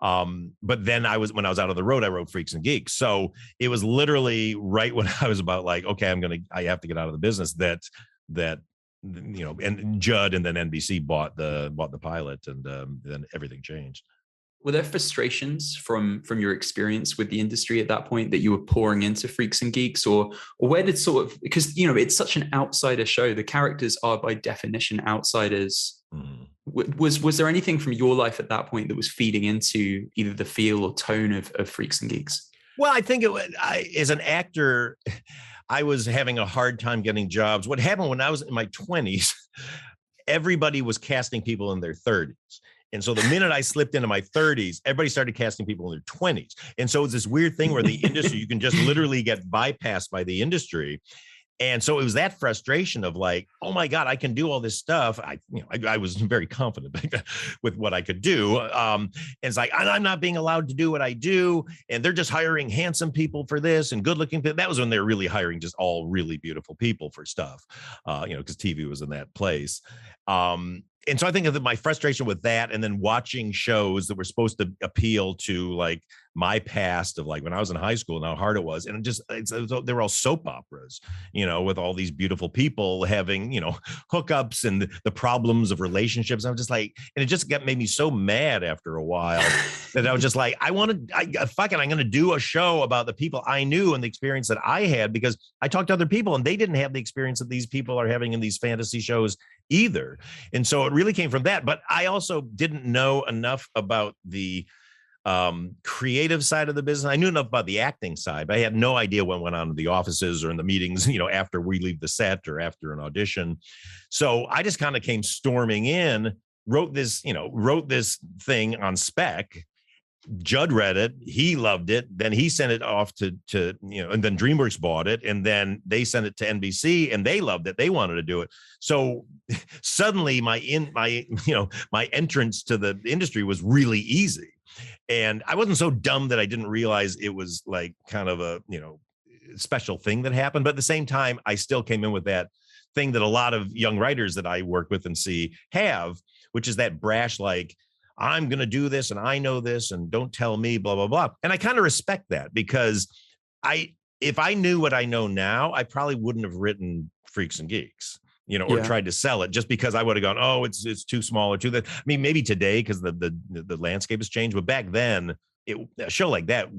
[SPEAKER 2] But then when I was out on the road, I wrote Freaks and Geeks. So it was literally right when I was about like, okay, I have to get out of the business that and Judd and then NBC bought the pilot, and then everything changed.
[SPEAKER 1] Were there frustrations from your experience with the industry at that point that you were pouring into Freaks and Geeks, or where did because it's such an outsider show, the characters are by definition outsiders. Was there anything from your life at that point that was feeding into either the feel or tone of Freaks and Geeks?
[SPEAKER 2] Well, I think as an actor, I was having a hard time getting jobs. What happened when I was in my 20s, everybody was casting people in their 30s. And so the minute I slipped into my 30s, everybody started casting people in their 20s. And so it's this weird thing where the industry, you can just literally get bypassed by the industry. And so it was that frustration of like, oh my God, I can do all this stuff. I was very confident with what I could do. And it's like, I'm not being allowed to do what I do. And they're just hiring handsome people for this and good looking people. That was when they're really hiring just all really beautiful people for stuff, because TV was in that place. And so I think of my frustration with that, and then watching shows that were supposed to appeal to like my past of like when I was in high school and how hard it was. And they were all soap operas, with all these beautiful people having, hookups and the problems of relationships. I was just like, and it just made me so mad after a while that I was just like, fuck it. I'm going to do a show about the people I knew and the experience that I had, because I talked to other people and they didn't have the experience that these people are having in these fantasy shows either. And so it really came from that. But I also didn't know enough about the creative side of the business. I knew enough about the acting side, but I had no idea what went on in the offices or in the meetings, after we leave the set or after an audition. So I just kind of came storming in, wrote this thing on spec. Judd read it. He loved it. Then he sent it off to and then DreamWorks bought it, and then they sent it to NBC, and they loved it. They wanted to do it. So suddenly my entrance to the industry was really easy. And I wasn't so dumb that I didn't realize it was like kind of a, special thing that happened. But at the same time, I still came in with that thing that a lot of young writers that I work with and see have, which is that brash, like, I'm going to do this and I know this and don't tell me, blah, blah, blah. And I kind of respect that, because if I knew what I know now, I probably wouldn't have written Freaks and Geeks, or tried to sell it, just because I would have gone, oh, it's too small or too that. I mean, maybe today, because the landscape has changed, but back then, a show like that,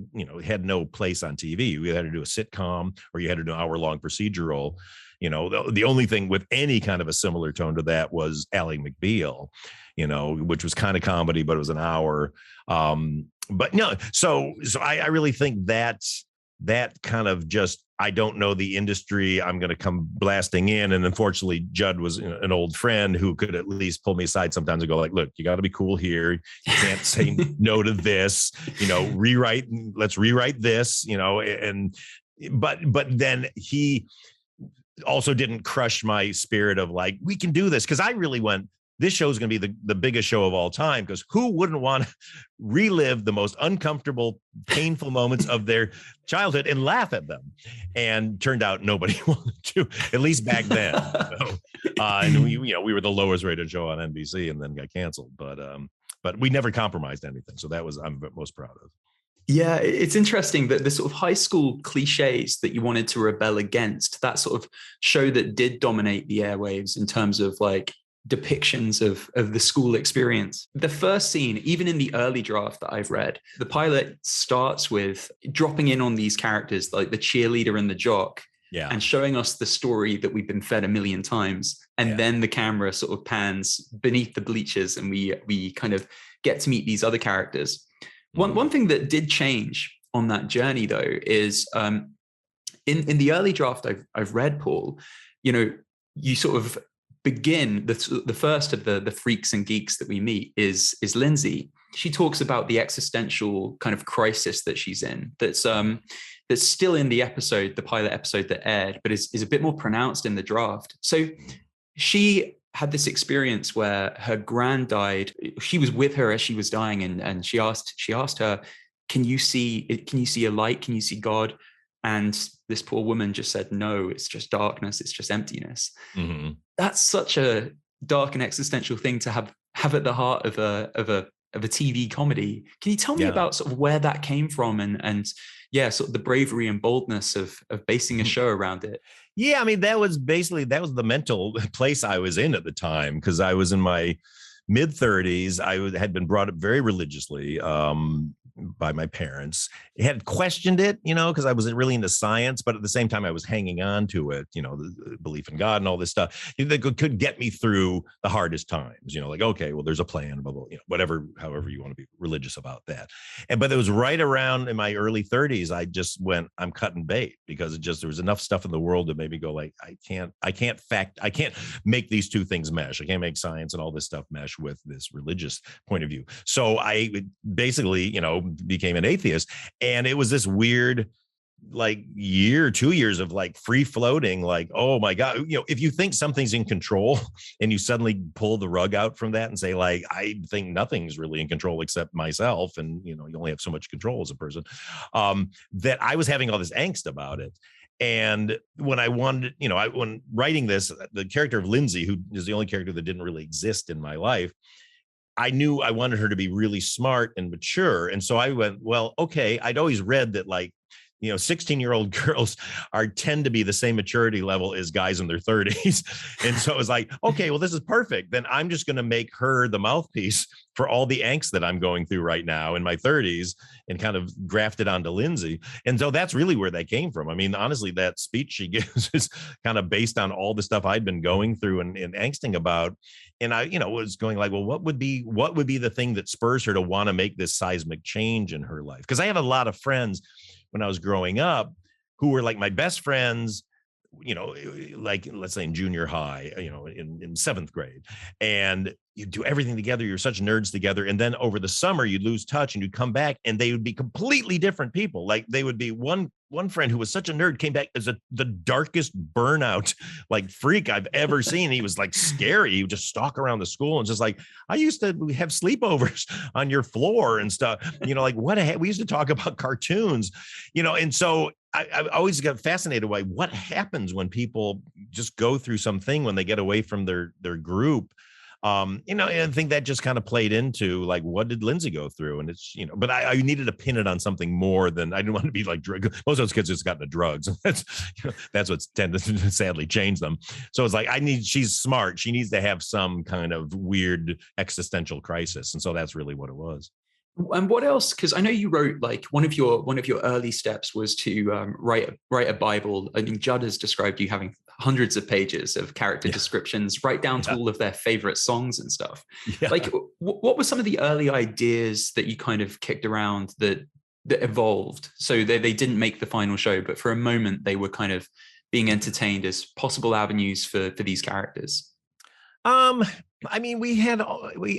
[SPEAKER 2] had no place on TV. You had to do a sitcom or you had to do an hour-long procedural. The only thing with any kind of a similar tone to that was Ally McBeal, which was kind of comedy, but it was an hour. But no, so I really think that kind of just, I don't know the industry, I'm going to come blasting in. And unfortunately, Judd was an old friend who could at least pull me aside sometimes and go like, look, you got to be cool here. You can't say no to this, let's rewrite this, but then he also didn't crush my spirit of like, we can do this. Cause I really went, this show is going to be the biggest show of all time, because who wouldn't want to relive the most uncomfortable, painful moments of their childhood and laugh at them? And turned out nobody wanted to, at least back then. And we were the lowest rated show on NBC and then got canceled. But we never compromised anything. So that was, I'm most proud of.
[SPEAKER 1] Yeah, it's interesting that the sort of high school cliches that you wanted to rebel against, that sort of show that did dominate the airwaves in terms of like depictions of the school experience. The first scene, even in the early draft that I've read, the pilot starts with dropping in on these characters like the cheerleader and the jock, and showing us the story that we've been fed a million times. And then the camera sort of pans beneath the bleachers and we kind of get to meet these other characters. One thing that did change on that journey, though, is in the early draft I've read, Paul, you sort of begin the first of the freaks and geeks that we meet is Lindsay. She talks about the existential kind of crisis that she's in. That's still in the episode, the pilot episode that aired, but is a bit more pronounced in the draft. So she had this experience where her gran died. She was with her as she was dying, and she asked her, can you see a light? Can you see God? And this poor woman just said, no, it's just darkness. It's just emptiness. Mm-hmm. That's such a dark and existential thing to have at the heart of a TV comedy. Can you tell me about sort of where that came from and sort of the bravery and boldness of basing a show around it?
[SPEAKER 2] Yeah, I mean, that was the mental place I was in at the time, because I was in my mid-30s. I had been brought up very religiously by my parents. I had questioned it, because I wasn't really into science, but at the same time I was hanging on to it, the belief in God and all this stuff that could get me through the hardest times, like, okay, well, there's a plan, blah, blah, whatever, however you want to be religious about that. But it was right around in my early 30s, I just went, I'm cutting bait, because there was enough stuff in the world that made me go like, I can't make these two things mesh. I can't make science and all this stuff mesh with this religious point of view. So I basically, became an atheist. And it was this weird, like 2 years of like free floating, like, oh my God, if you think something's in control and you suddenly pull the rug out from that and say, like, I think nothing's really in control except myself. And, you only have so much control as a person, that I was having all this angst about it. And when I wanted, when writing this, the character of Lindsay, who is the only character that didn't really exist in my life, I knew I wanted her to be really smart and mature. And so I went, well, okay, I'd always read that like 16-year-old girls tend to be the same maturity level as guys in their 30s. And so it was like, okay, well, this is perfect. Then I'm just going to make her the mouthpiece for all the angst that I'm going through right now in my 30s and kind of graft it onto Lindsay. And so that's really where that came from. I mean, honestly, that speech she gives is kind of based on all the stuff I'd been going through and angsting about. And I, was going like, well, what would be the thing that spurs her to want to make this seismic change in her life? Because I have a lot of friends when I was growing up who were like my best friends, like let's say in junior high, in seventh grade, and you do everything together. You're such nerds together. And then over the summer, you'd lose touch and you'd come back and they would be completely different people. Like they would be one friend who was such a nerd came back as the darkest burnout, like freak I've ever seen. He was like scary. He would just stalk around the school and just like, I used to have sleepovers on your floor and stuff, like we used to talk about cartoons, and so I always got fascinated by what happens when people just go through something when they get away from their group. And I think that just kind of played into like, what did Lindsay go through? And it's, but I needed to pin it on something more than I didn't want to be like drug. Most of those kids just got into drugs. That's what's tended to sadly change them. So it's like, she's smart. She needs to have some kind of weird existential crisis. And so that's really what it was.
[SPEAKER 1] And what else? Because I know you wrote like one of your early steps was to write a Bible. I mean, Judd has described you having hundreds of pages of character descriptions, right down to all of their favorite songs and stuff. Yeah. Like, what were some of the early ideas that you kind of kicked around that evolved? So they didn't make the final show, but for a moment they were kind of being entertained as possible avenues for these characters.
[SPEAKER 2] I mean,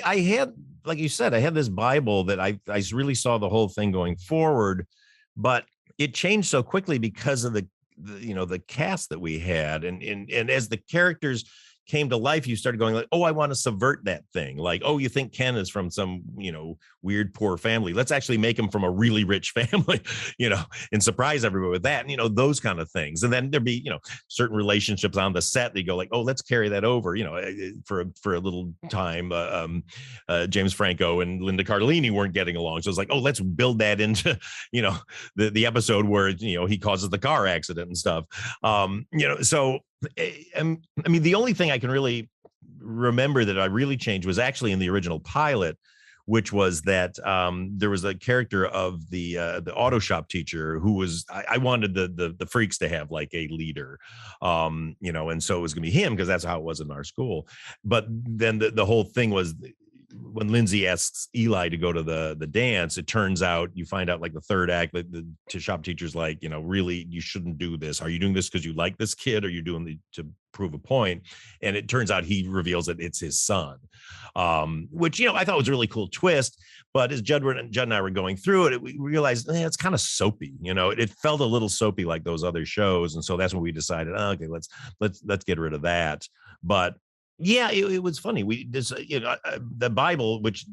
[SPEAKER 2] I had, like you said, I had this Bible that I really saw the whole thing going forward, but it changed so quickly because of the cast that we had. And as the characters came to life, you started going like, oh, I want to subvert that thing. Like, oh, you think Ken is from some, weird, poor family. Let's actually make him from a really rich family, and surprise everybody with that. And, those kind of things. And then there'd be, certain relationships on the set. They go like, oh, let's carry that over, for a little time. James Franco and Linda Cardellini weren't getting along. So it's like, oh, let's build that into, the episode where, he causes the car accident and stuff. So I mean, the only thing I can really remember that I really changed was actually in the original pilot, which was that there was a character of the auto shop teacher who was, I wanted the freaks to have like a leader, and so it was gonna be him because that's how it was in our school. But then the whole thing was, when Lindsay asks Eli to go to the dance, it turns out you find out like the third act that the shop teacher's like, really, you shouldn't do this. Are you doing this because you like this kid, or you're doing it to prove a point? And it turns out he reveals that it's his son, which, I thought was a really cool twist. But as Judd and I were going through it, we realized it's kind of soapy. It felt a little soapy like those other shows. And so that's when we decided, okay, let's get rid of that. But yeah, it was funny. The Bible, which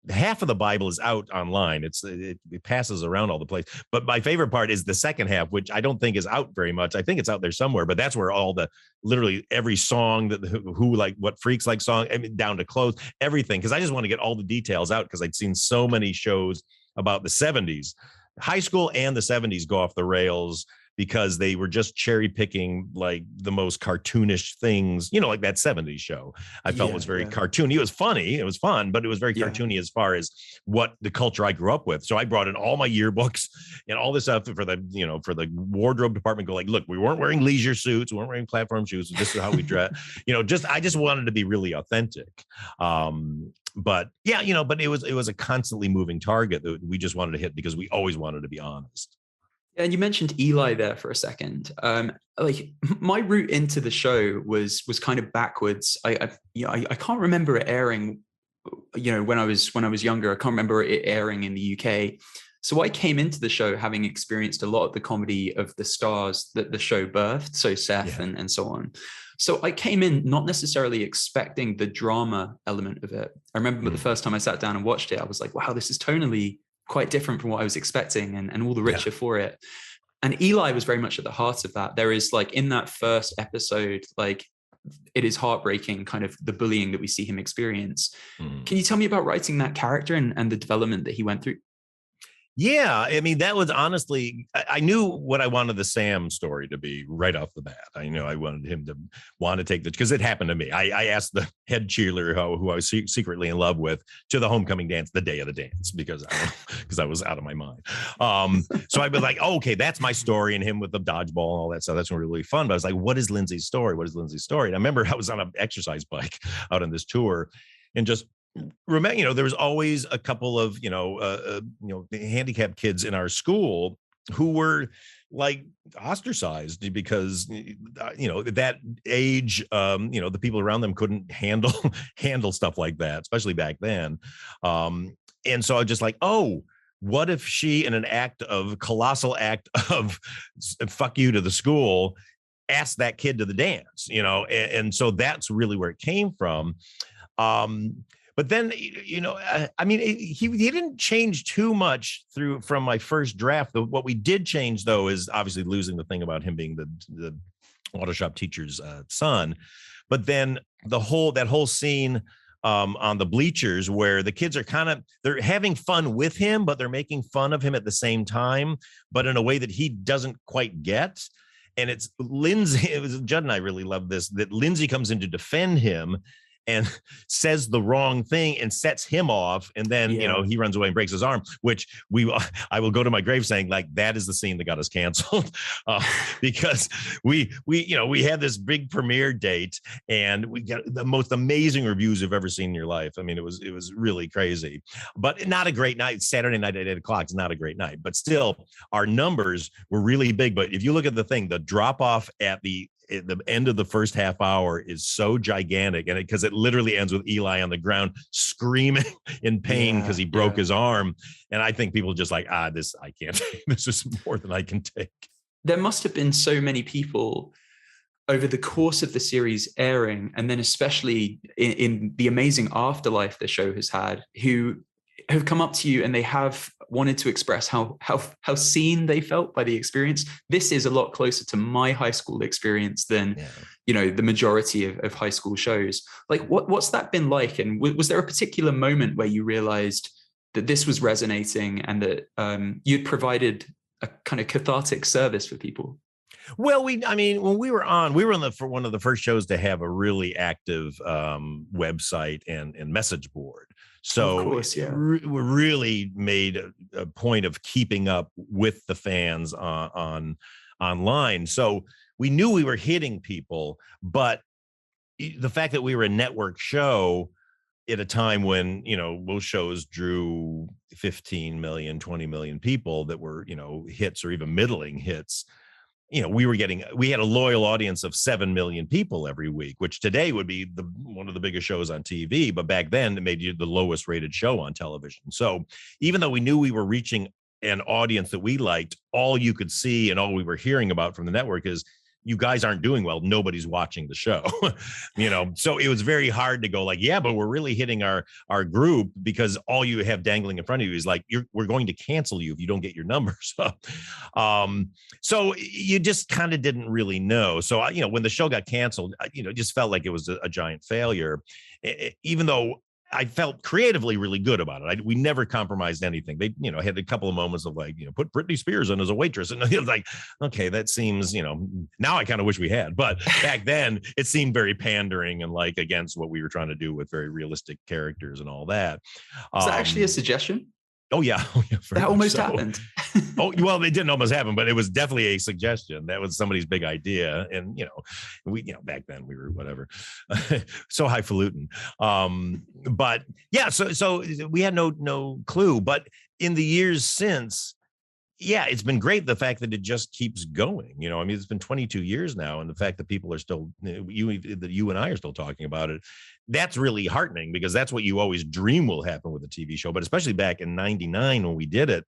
[SPEAKER 2] half of the Bible is out online. It passes around all the place. But my favorite part is the second half, which I don't think is out very much. I think it's out there somewhere, but that's where all literally every song that who like what freaks like song, I mean, down to clothes, everything. Because I just want to get all the details out because I'd seen so many shows about the 70s, high school and the 70s go off the rails, because they were just cherry picking like the most cartoonish things, like that 70s show I felt was very cartoony. It was funny. It was fun, but it was very cartoony as far as what the culture I grew up with. So I brought in all my yearbooks and all this stuff for the wardrobe department. Go like, look, we weren't wearing leisure suits. We weren't wearing platform shoes. This is how we dress, I just wanted to be really authentic. But yeah, but it was a constantly moving target that we just wanted to hit because we always wanted to be honest.
[SPEAKER 1] And you mentioned Eli there for a second. Like my route into the show was kind of backwards. I can't remember it airing, when I was younger. I can't remember it airing in the UK. So I came into the show having experienced a lot of the comedy of the stars that the show birthed. So Seth and so on. So I came in not necessarily expecting the drama element of it. I remember the first time I sat down and watched it, I was like, wow, this is tonally quite different from what I was expecting, and all the richer for it. And Eli was very much at the heart of that. There is like in that first episode, like it is heartbreaking, kind of the bullying that we see him experience. Can you tell me about writing that character and the development that he went through?
[SPEAKER 2] Yeah, I mean, that was honestly, I knew what I wanted the Sam story to be right off the bat. I know I wanted him to want to take the, because it happened to me. I asked the head cheerleader who I was secretly in love with to the homecoming dance the day of the dance because I was out of my mind. So I was like, oh, okay, that's my story, and him with the dodgeball and all that stuff. That's really fun. But I was like, what is Lindsay's story? What is Lindsay's story? And I remember I was on an exercise bike out on this tour and just remember, there was always a couple of, handicapped kids in our school who were like ostracized because, that age, the people around them couldn't handle stuff like that, especially back then. And so I was just like, oh, what if she, in an colossal act of fuck you to the school, asked that kid to the dance, and so that's really where it came from. But then, I mean, he didn't change too much from my first draft. What we did change, though, is obviously losing the thing about him being the auto shop teacher's son. But then that whole scene on the bleachers where the kids are they're having fun with him, but they're making fun of him at the same time, but in a way that he doesn't quite get. And it's Lindsay, Judd and I really love this, that Lindsay comes in to defend him and says the wrong thing and sets him off. And then, he runs away and breaks his arm, which I will go to my grave saying, like, that is the scene that got us canceled because we had this big premiere date and we got the most amazing reviews you've ever seen in your life. I mean, it was really crazy, but not a great night. Saturday night at 8:00 is not a great night, but still our numbers were really big. But if you look at the drop off at the end of the first half hour is so gigantic, and because it literally ends with Eli on the ground screaming in pain because he broke his arm. And I think people just like, this, I can't, this is more than I can take.
[SPEAKER 1] There must have been so many people over the course of the series airing, and then especially in the amazing afterlife the show has had, who have come up to you and they have wanted to express how seen they felt by the experience. This is a lot closer to my high school experience than, the majority of high school shows. Like, what's that been like? And was there a particular moment where you realized that this was resonating and that you'd provided a kind of cathartic service for people?
[SPEAKER 2] Well, when we were on one of the first shows to have a really active website and message board. So of course, we really made a point of keeping up with the fans online. So we knew we were hitting people, but the fact that we were a network show at a time when, most shows drew 15 million, 20 million people that were, hits or even middling hits, we had a loyal audience of 7 million people every week, which today would be one of the biggest shows on TV. But back then it made you the lowest rated show on television. So even though we knew we were reaching an audience that we liked, all you could see and all we were hearing about from the network is, you guys aren't doing well. Nobody's watching the show, so it was very hard to go like, yeah, but we're really hitting our group, because all you have dangling in front of you is like, we're going to cancel you if you don't get your numbers up. So you just kind of didn't really know. So, when the show got canceled, it just felt like it was a giant failure, even though I felt creatively really good about it. We never compromised anything. They, had a couple of moments of like, put Britney Spears in as a waitress. And it was like, okay, that seems, now I kind of wish we had, but back then it seemed very pandering and like against what we were trying to do with very realistic characters and all that.
[SPEAKER 1] Is that actually a suggestion?
[SPEAKER 2] Oh yeah.
[SPEAKER 1] That almost happened.
[SPEAKER 2] Oh, well, it didn't almost happen, but it was definitely a suggestion. That was somebody's big idea. And, back then we were whatever, so highfalutin. But yeah, so we had no clue, but in the years since, it's been great. The fact that it just keeps going, it's been 22 years now. And the fact that people are still, you and I are still talking about it, that's really heartening, because that's what you always dream will happen with a TV show. But especially back in 99, when we did it,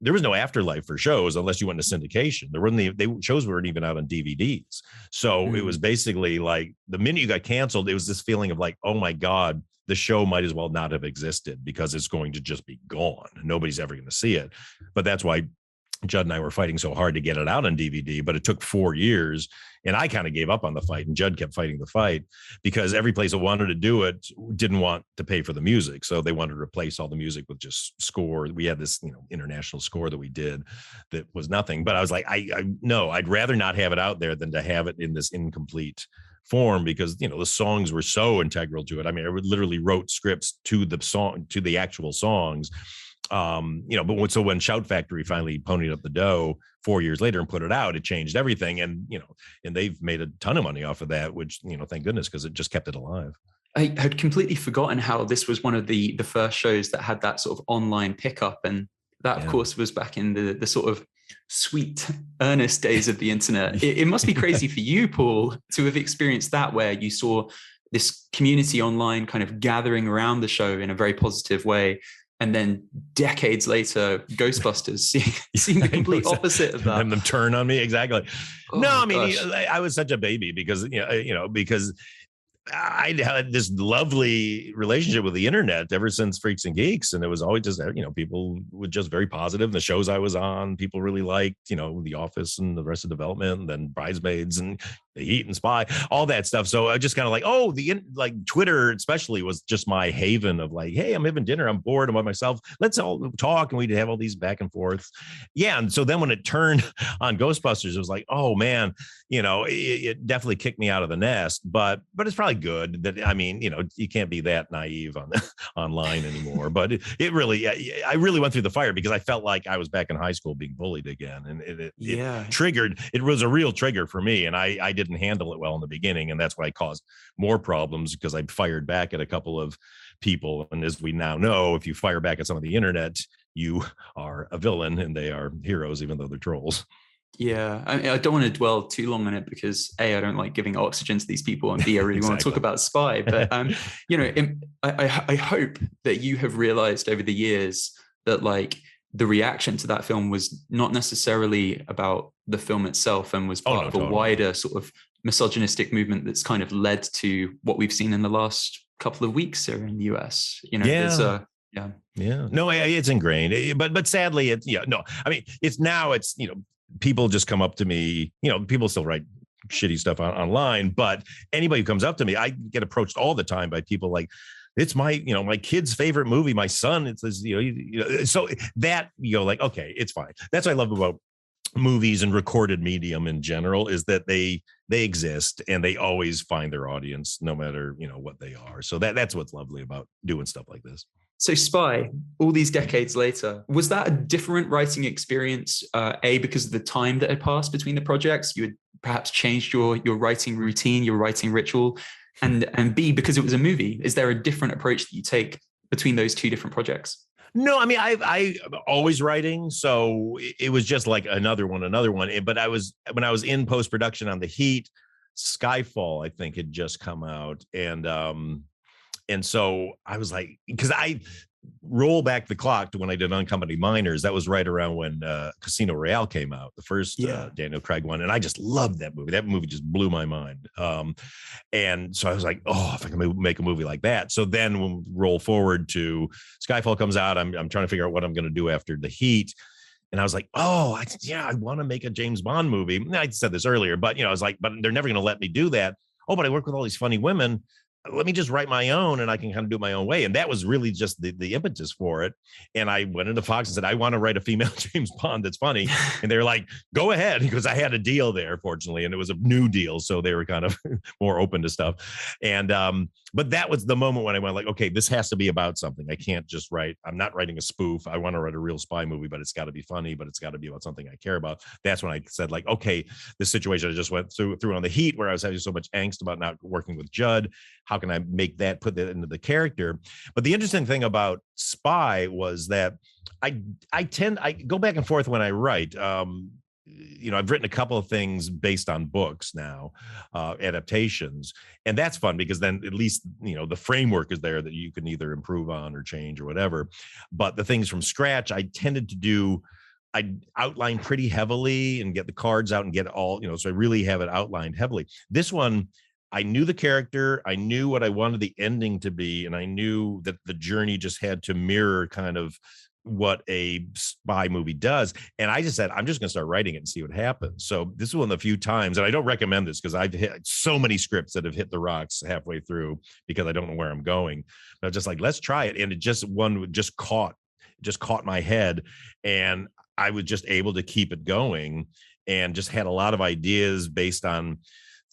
[SPEAKER 2] there was no afterlife for shows unless you went to syndication. There wasn't shows weren't even out on DVDs. So it was basically like the minute you got canceled, it was this feeling of like, oh my God, the show might as well not have existed, because it's going to just be gone. Nobody's ever going to see it. But that's why Judd and I were fighting so hard to get it out on DVD, but it took 4 years. And I kind of gave up on the fight, and Judd kept fighting the fight because every place that wanted to do it didn't want to pay for the music. So they wanted to replace all the music with just score. We had this, international score that we did that was nothing. But I was like, no, I'd rather not have it out there than to have it in this incomplete form, because the songs were so integral to it. I mean, I literally wrote scripts to the song, to the actual songs. But so when Shout Factory finally ponied up the dough 4 years later and put it out, it changed everything. And they've made a ton of money off of that, which thank goodness, because it just kept it alive.
[SPEAKER 1] I had completely forgotten how this was one of the first shows that had that sort of online pickup, and that of course was back in the sort of sweet, earnest days of the internet. It must be crazy for you, Paul, to have experienced that, where you saw this community online kind of gathering around the show in a very positive way. And then decades later, Ghostbusters seeing the complete opposite of that.
[SPEAKER 2] And them turn on me. Exactly.
[SPEAKER 1] Oh,
[SPEAKER 2] no, I mean, I was such a baby because I had this lovely relationship with the internet ever since Freaks and Geeks. And it was always just, people were just very positive. The shows I was on, people really liked, The Office and the rest of development, and then Bridesmaids and The Heat and Spy, all that stuff. So I just kind of like, Twitter especially was just my haven of like, hey, I'm having dinner, I'm bored, I'm by myself, let's all talk. And we'd have all these back and forth. Yeah. And so then when it turned on Ghostbusters, it was like, oh man, it definitely kicked me out of the nest, but it's probably good that, you can't be that naive online anymore. But it really, I really went through the fire because I felt like I was back in high school being bullied again. And it triggered, it was a real trigger for me. And I didn't handle it well in the beginning. And that's why I caused more problems, because I fired back at a couple of people. And as we now know, if you fire back at some of the internet, you are a villain and they are heroes, even though they're trolls.
[SPEAKER 1] Yeah, I don't want to dwell too long on it because A, I don't like giving oxygen to these people, and B, I really want to talk about Spy. But I hope that you have realized over the years that like the reaction to that film was not necessarily about the film itself, and was part of a wider sort of misogynistic movement that's kind of led to what we've seen in the last couple of weeks here in the US.
[SPEAKER 2] No, it's ingrained, but sadly, it's people just come up to me, people still write shitty stuff online, but anybody who comes up to me, I get approached all the time by people like, it's my kid's favorite movie. My son, it's this, so that, like, okay, it's fine. That's what I love about movies and recorded medium in general, is that they exist and they always find their audience no matter, what they are. So that's what's lovely about doing stuff like this.
[SPEAKER 1] So Spy, all these decades later, was that a different writing experience? A, because of the time that had passed between the projects, you had perhaps changed your writing routine, your writing ritual, and B, because it was a movie. Is there a different approach that you take between those two different projects?
[SPEAKER 2] No, I mean, I'm always writing, so it was just like another one. But when I was in post-production on The Heat, Skyfall, I think, had just come out, and so I was like, because I roll back the clock to when I did Unaccompanied Minors. That was right around when Casino Royale came out, the first Daniel Craig one. And I just loved that movie. That movie just blew my mind. And so I was like, oh, if I can make a movie like that. So then when we roll forward to Skyfall comes out, I'm trying to figure out what I'm going to do after The Heat. And I was like, oh, I want to make a James Bond movie. I said this earlier, but I was like, but they're never going to let me do that. Oh, but I work with all these funny women. Let me just write my own and I can kind of do it my own way. And that was really just the impetus for it. And I went into Fox and said, I want to write a female James Bond that's funny. And they were like, go ahead, because I had a deal there, fortunately. And it was a new deal. So they were kind of more open to stuff. And, but that was the moment when I went like, okay, this has to be about something. I can't just I'm not writing a spoof. I want to write a real spy movie, but it's got to be funny, but it's got to be about something I care about. That's when I said like, okay, this situation I just went through on The Heat, where I was having so much angst about not working with Judd. How can I put that into the character? But the interesting thing about Spy was that I go back and forth when I write. I've written a couple of things based on books now, adaptations, and that's fun because then at least, the framework is there that you can either improve on or change or whatever. But the things from scratch, I tended to do, I outline pretty heavily and get the cards out and get all, so I really have it outlined heavily. This one, I knew the character, I knew what I wanted the ending to be, and I knew that the journey just had to mirror kind of what a spy movie does. And I just said, I'm just going to start writing it and see what happens. So this is one of the few times, and I don't recommend this because I've hit so many scripts that have hit the rocks halfway through because I don't know where I'm going. But I was just like, let's try it. And it just caught my head, and I was just able to keep it going and just had a lot of ideas based on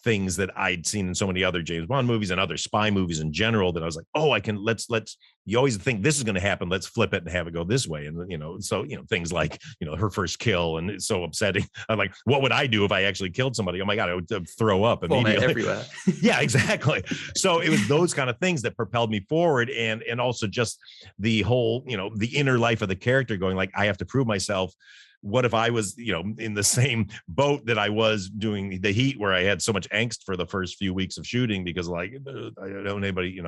[SPEAKER 2] things that I'd seen in so many other James Bond movies and other spy movies in general, that I was like, oh, let's, you always think this is going to happen. Let's flip it and have it go this way. And, so, things like, her first kill, and it's so upsetting. I'm like, what would I do if I actually killed somebody? Oh my God, I would throw up immediately.
[SPEAKER 3] Everywhere.
[SPEAKER 2] Yeah, exactly. So it was those kind of things that propelled me forward. And also just the whole, the inner life of the character going like, I have to prove myself. What if I was, in the same boat that I was doing The Heat, where I had so much angst for the first few weeks of shooting because I don't anybody,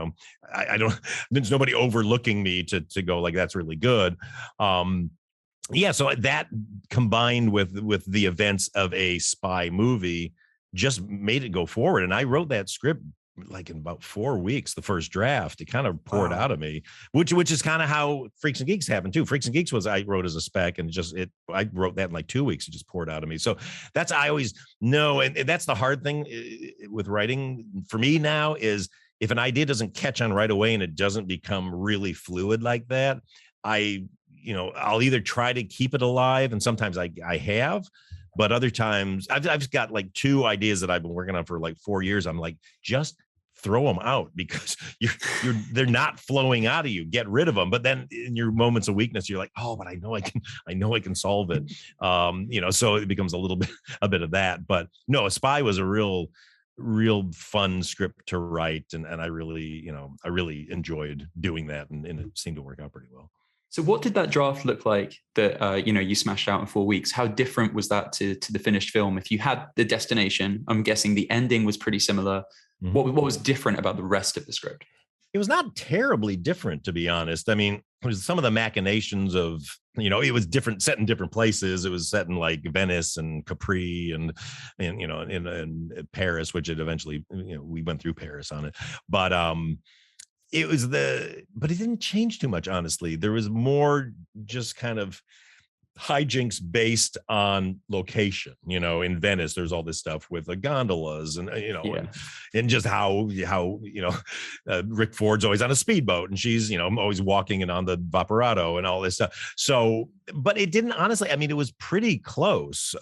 [SPEAKER 2] I don't, there's nobody overlooking me to go like, that's really good. Yeah. So that combined with the events of a spy movie just made it go forward. And I wrote that script like in about 4 weeks, the first draft. It kind of poured out of me, which is kind of how Freaks and Geeks happened too. Freaks and Geeks I wrote as a spec, and I wrote that in like 2 weeks. It just poured out of me. So that's, I always know, and that's the hard thing with writing for me now, is if an idea doesn't catch on right away and it doesn't become really fluid like that, I'll either try to keep it alive, and sometimes I have. But other times I've got like 2 ideas that I've been working on for like 4 years. I'm like, just throw them out because they're not flowing out of you. Get rid of them. But then in your moments of weakness, you're like, oh, but I know I can solve it. So it becomes a bit of that. But no, A Spy was a real fun script to write. And I really enjoyed doing that, and it seemed to work out pretty well.
[SPEAKER 3] So what did that draft look like that, you smashed out in 4 weeks? How different was that to the finished film? If you had the destination, I'm guessing the ending was pretty similar. Mm-hmm. What was different about the rest of the script?
[SPEAKER 2] It was not terribly different, to be honest. I mean, it was some of the machinations of, it was different, set in different places. It was set in like Venice and Capri and in Paris, which it eventually, we went through Paris on it. But but it didn't change too much, honestly. There was more just kind of hijinks based on location. In Venice, there's all this stuff with the gondolas and, and just how Rick Ford's always on a speedboat and she's, always walking in on the Vaporato and all this stuff. So, but it didn't, honestly, I mean, it was pretty close.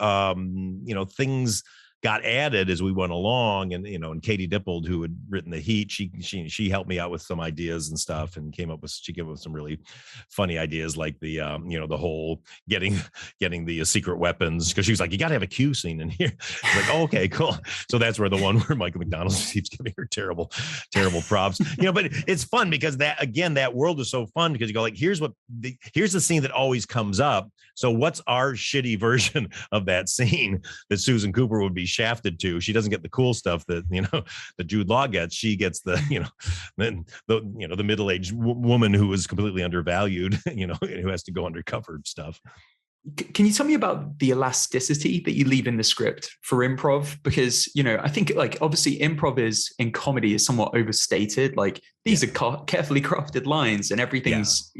[SPEAKER 2] Things got added as we went along, and Katie Dippold, who had written The Heat, she helped me out with some ideas and stuff, and came up with some really funny ideas, like the the whole getting the secret weapons, because she was like, you got to have a Q scene in here. Like, oh, okay, cool. So that's where the one where Michael McDonald keeps giving her terrible props. But it's fun because that world is so fun, because you go like, here's the scene that always comes up. So what's our shitty version of that scene that Susan Cooper would be shafted to? She doesn't get the cool stuff that that Jude Law gets. She gets the the middle-aged woman who is completely undervalued, who has to go undercover stuff.
[SPEAKER 3] Can you tell me about the elasticity that you leave in the script for improv? Because, I think like obviously improv in comedy is somewhat overstated. Like these are carefully crafted lines and everything's,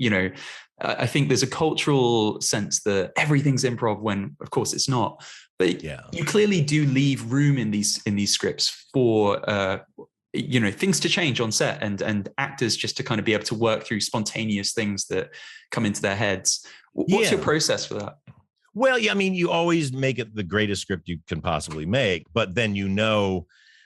[SPEAKER 3] I think there's a cultural sense that everything's improv when of course it's not. But you clearly do leave room in these scripts for things to change on set and actors just to kind of be able to work through spontaneous things that come into their heads. What's your process for that?
[SPEAKER 2] Well, I mean, you always make it the greatest script you can possibly make, but then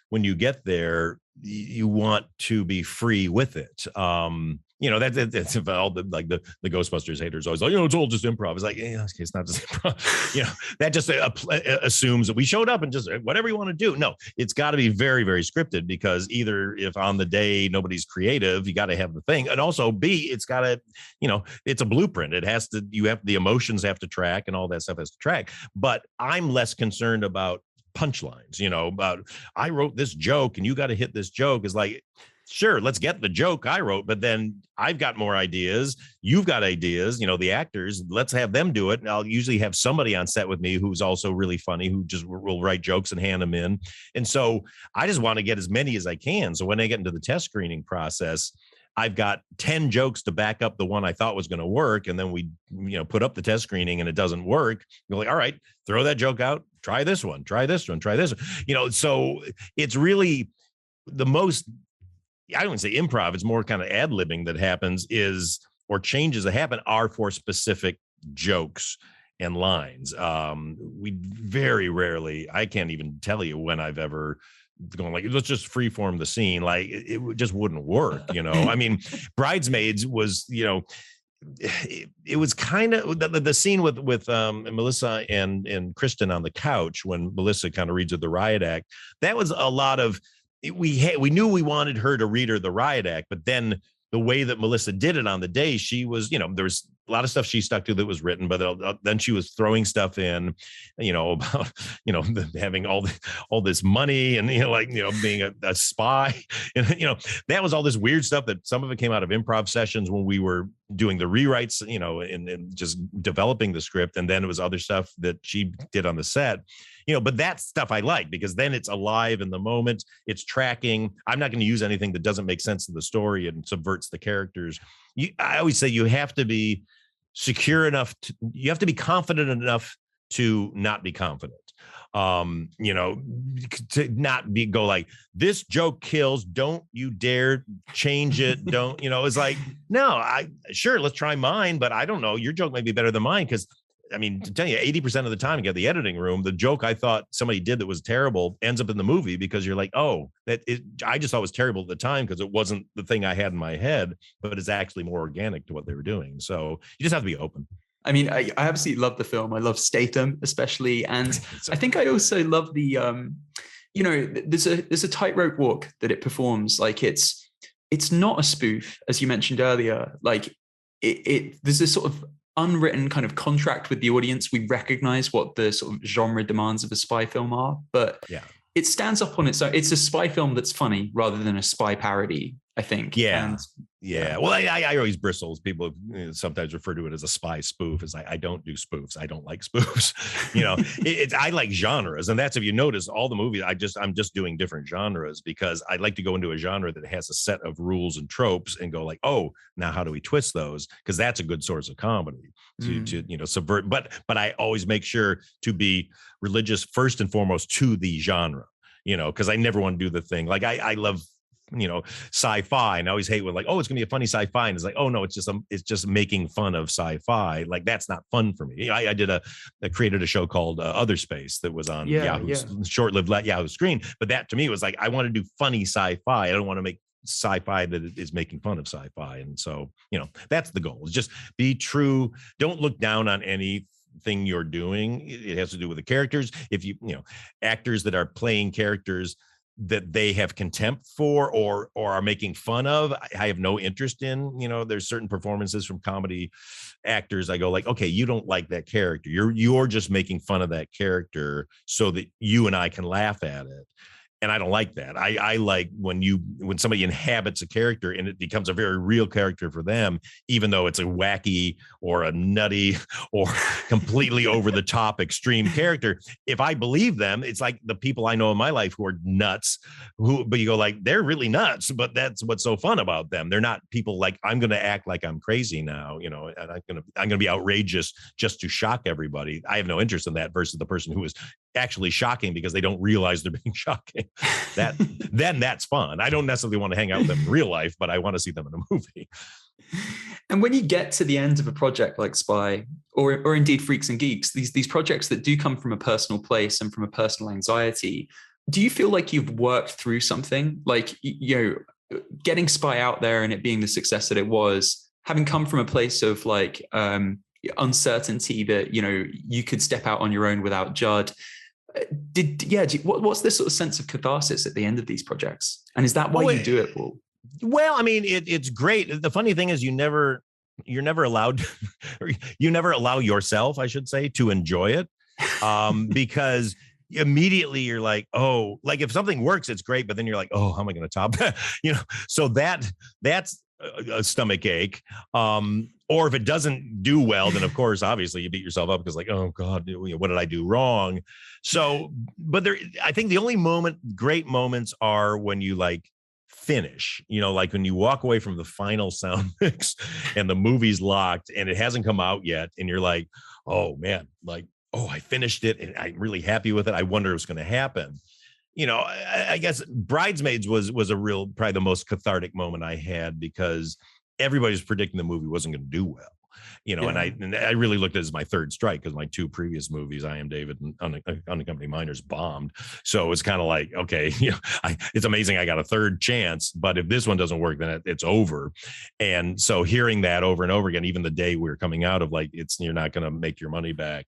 [SPEAKER 2] when you get there, you want to be free with it. That's all the Ghostbusters haters always like, it's all just improv. It's like, okay, it's not just improv. That just assumes that we showed up and just whatever you want to do. No, it's got to be very, very scripted, because either if on the day nobody's creative, you got to have the thing, and also B, it's got to, it's a blueprint. It has to, the emotions have to track and all that stuff has to track. But I'm less concerned about punchlines, about I wrote this joke and you got to hit this joke. Is like, sure, let's get the joke I wrote, but then I've got more ideas. You've got ideas, the actors, let's have them do it. And I'll usually have somebody on set with me who's also really funny, who just will write jokes and hand them in. And so I just want to get as many as I can. So when I get into the test screening process, I've got 10 jokes to back up the one I thought was going to work. And then we, put up the test screening and it doesn't work. You're like, all right, throw that joke out. Try this one, try this one, try this one. So it's really the most, I don't say improv, it's more kind of ad-libbing that happens or changes that happen are for specific jokes and lines. We very rarely, I can't even tell you when I've ever going like, let's just freeform the scene. Like it just wouldn't work, I mean, Bridesmaids was, it was kind of the scene with Melissa and Kristen on the couch when Melissa kind of reads her the riot act. That was a lot of, we knew we wanted her to read her the riot act, but then the way that Melissa did it on the day, she was, there was a lot of stuff she stuck to that was written, but then she was throwing stuff in, about, having all this money and, being a spy. And, that was all this weird stuff that some of it came out of improv sessions when we were doing the rewrites, and just developing the script. And then it was other stuff that she did on the set. But that stuff I like because then it's alive in the moment. It's tracking. I'm not going to use anything that doesn't make sense to the story and subverts the characters. I always say you have to be secure enough. You have to be confident enough to not be confident. To not go like, this joke kills. Don't you dare change it. Don't, it's like, no, sure, let's try mine, but I don't know. Your joke may be better than mine because I mean, to tell you, 80% of the time you get the editing room, the joke I thought somebody did that was terrible ends up in the movie because you're like, oh, I just thought it was terrible at the time because it wasn't the thing I had in my head, but it's actually more organic to what they were doing. So you just have to be open.
[SPEAKER 3] I mean, I absolutely love the film. I love Statham especially. And I think I also love the, there's a tightrope walk that it performs. Like it's not a spoof, as you mentioned earlier. Like there's this sort of unwritten kind of contract with the audience. We recognize what the sort of genre demands of a spy film are, but it stands up on its own. It's a spy film that's funny rather than a spy parody, I think.
[SPEAKER 2] Yeah. Well, I always bristle. People sometimes refer to it as a spy spoof. It's like, I don't do spoofs. I don't like spoofs. I like genres. And that's, if you notice all the movies, I'm just doing different genres because I like to go into a genre that has a set of rules and tropes and go like, oh, now how do we twist those? Because that's a good source of comedy to subvert. But I always make sure to be religious first and foremost to the genre, because I never want to do the thing. Like I love, sci-fi, and I always hate when like, oh, it's gonna be a funny sci-fi, and it's like, oh no, it's just making fun of sci-fi. Like that's not fun for me. I created a show called Other Space that was on Yahoo's short-lived Yahoo screen, but that to me was like, I want to do funny sci-fi. I don't want to make sci-fi that is making fun of sci-fi. And so that's the goal, is just be true. Don't look down on anything you're doing. It has to do with the characters. If actors that are playing characters that they have contempt for or are making fun of, I have no interest in. There's certain performances from comedy actors I go like, okay, you don't like that character, you're just making fun of that character so that you and I can laugh at it. And I don't like that. I like when somebody inhabits a character and it becomes a very real character for them, even though it's a wacky or a nutty or completely over the top extreme character. If I believe them, it's like the people I know in my life who are nuts, but you go like, they're really nuts, but that's what's so fun about them. They're not people like, I'm going to act like I'm crazy now, and I'm going to be outrageous just to shock everybody. I have no interest in that versus the person who is actually shocking because they don't realize they're being shocking. Then that's fun. I don't necessarily want to hang out with them in real life, but I want to see them in a movie.
[SPEAKER 3] And when you get to the end of a project like Spy or indeed Freaks and Geeks, these projects that do come from a personal place and from a personal anxiety, do you feel like you've worked through something? Like, getting Spy out there and it being the success that it was, having come from a place of like uncertainty that, you could step out on your own without Judd. What's this sort of sense of catharsis at the end of these projects? And is that why you do it, Paul?
[SPEAKER 2] Well, I mean, it's great. The funny thing is you're never allowed, you never allow yourself, I should say, to enjoy it. Because immediately you're like, oh, like if something works, it's great. But then you're like, oh, how am I going to top that? So that's a stomach ache. Or if it doesn't do well, then of course, obviously you beat yourself up because like, oh God, what did I do wrong? So, but I think the only great moments are when you like finish, like when you walk away from the final sound mix and the movie's locked and it hasn't come out yet, and you're like, oh man, like, oh, I finished it and I'm really happy with it. I wonder what's going to happen. I guess Bridesmaids was probably the most cathartic moment I had, because everybody was predicting the movie wasn't going to do well. And I really looked at it as my third strike, because my two previous movies, I Am David and Unaccompanied Minors, bombed. So it's kind of like, okay, it's amazing I got a third chance, but if this one doesn't work, then it's over. And so hearing that over and over again, even the day we were coming out of, like, you're not going to make your money back,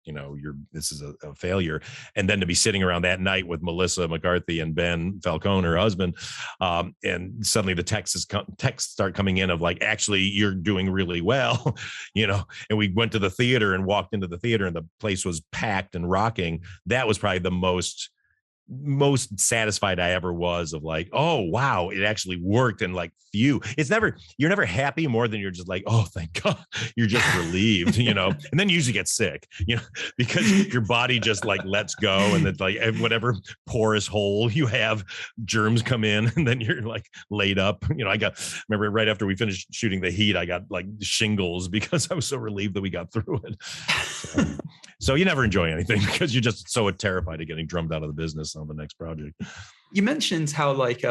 [SPEAKER 2] this is a failure. And then to be sitting around that night with Melissa McCarthy and Ben Falcone, her husband, and suddenly the texts start coming in of like, actually, you're doing really well. And we went to the theater and walked into the theater and the place was packed and rocking. That was probably the most satisfied I ever was, of like, oh wow, it actually worked. And like, you're never happy more than you're just like, oh thank God, you're just relieved, and then you usually get sick, because your body just like lets go, and it's like whatever porous hole you have, germs come in, and then you're like laid up. Remember right after we finished shooting The Heat, I got like shingles because I was so relieved that we got through it. So you never enjoy anything because you're just so terrified of getting drummed out of the business on the next project.
[SPEAKER 3] You mentioned how like,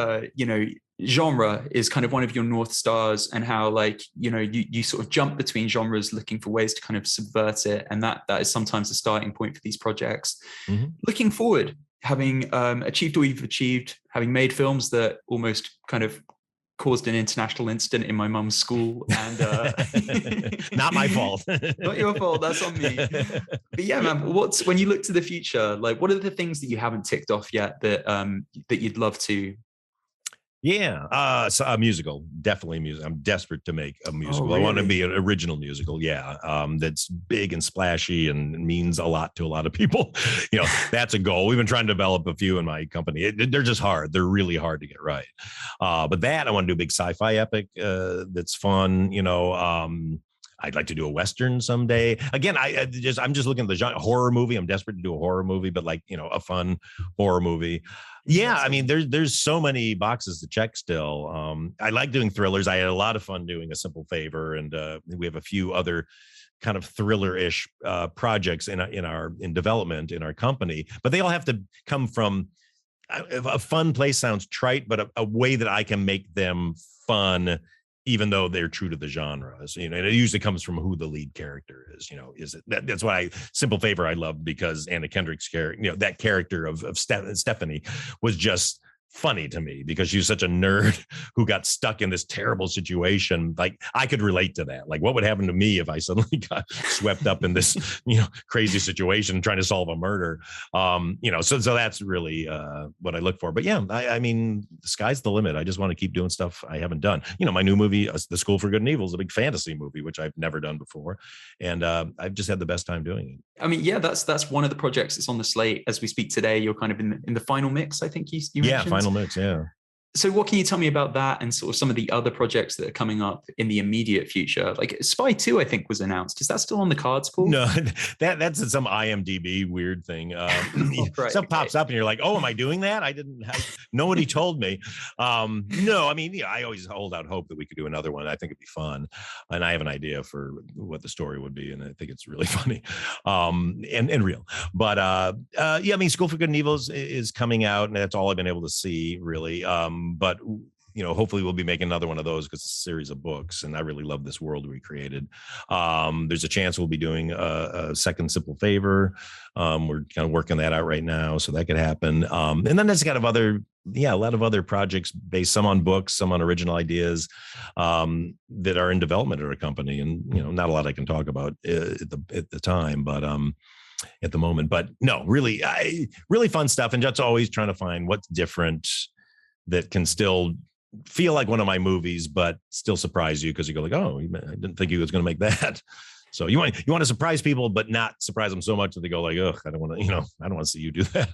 [SPEAKER 3] genre is kind of one of your North Stars, and how like, you sort of jump between genres looking for ways to kind of subvert it. And that is sometimes the starting point for these projects. Mm-hmm. Looking forward, having achieved all you've achieved, having made films that almost kind of caused an international incident in my mum's school, and
[SPEAKER 2] not my fault.
[SPEAKER 3] Not your fault, that's on me. But yeah, man, when you look to the future, like, what are the things that you haven't ticked off yet that you'd love to?
[SPEAKER 2] So a musical, definitely music. I'm desperate to make a musical.
[SPEAKER 3] Really?
[SPEAKER 2] I want to be an original musical. That's big and splashy and means a lot to a lot of people. That's a goal. We've been trying to develop a few in my company. They're just hard. They're really hard to get right. But that, I want to do a big sci-fi epic that's fun. I'd like to do a Western someday. Again, I'm just looking at the genre. Horror movie. I'm desperate to do a horror movie, but like, a fun horror movie. Yeah, I mean, there's so many boxes to check still. I like doing thrillers. I had a lot of fun doing A Simple Favor, and we have a few other kind of thriller-ish projects in development in our company, but they all have to come from a fun place. Sounds trite, but a way that I can make them fun, even though they're true to the genres, and it usually comes from who the lead character is. Is it that's why Simple Favor I love, because Anna Kendrick's character, that character of Stephanie was just funny to me, because she was such a nerd who got stuck in this terrible situation. Like, I could relate to that. Like, what would happen to me if I suddenly got swept up in this, crazy situation trying to solve a murder? So that's really what I look for. But yeah, I mean, the sky's the limit. I just want to keep doing stuff I haven't done. My new movie, The School for Good and Evil, is a big fantasy movie, which I've never done before. And I've just had the best time doing it.
[SPEAKER 3] I mean, yeah, that's one of the projects that's on the slate as we speak today. You're kind of in the final mix, I think you mentioned.
[SPEAKER 2] Final mix, yeah.
[SPEAKER 3] So what can you tell me about that and sort of some of the other projects that are coming up in the immediate future? Like Spy 2, I think, was announced. Is that still on the cards, Paul?
[SPEAKER 2] No, that's some IMDb weird thing. Right, stuff pops up and you're like, oh, am I doing that? Nobody told me. No, I mean, I always hold out hope that we could do another one. I think it'd be fun. And I have an idea for what the story would be. And I think it's really funny and real. But I mean, School for Good and Evil is coming out, and that's all I've been able to see, really. But hopefully we'll be making another one of those, because it's a series of books, and I really love this world we created. There's a chance we'll be doing a second Simple Favor. We're kind of working that out right now, so that could happen. And then there's kind of a lot of other projects based, some on books, some on original ideas that are in development at our company. And not a lot I can talk about at the time, but at the moment. But no, really fun stuff, and just always trying to find what's different that can still feel like one of my movies, but still surprise you, because you go like, oh, I didn't think he was going to make that. So you want to surprise people, but not surprise them so much that they go like, oh, I don't want to see you do that.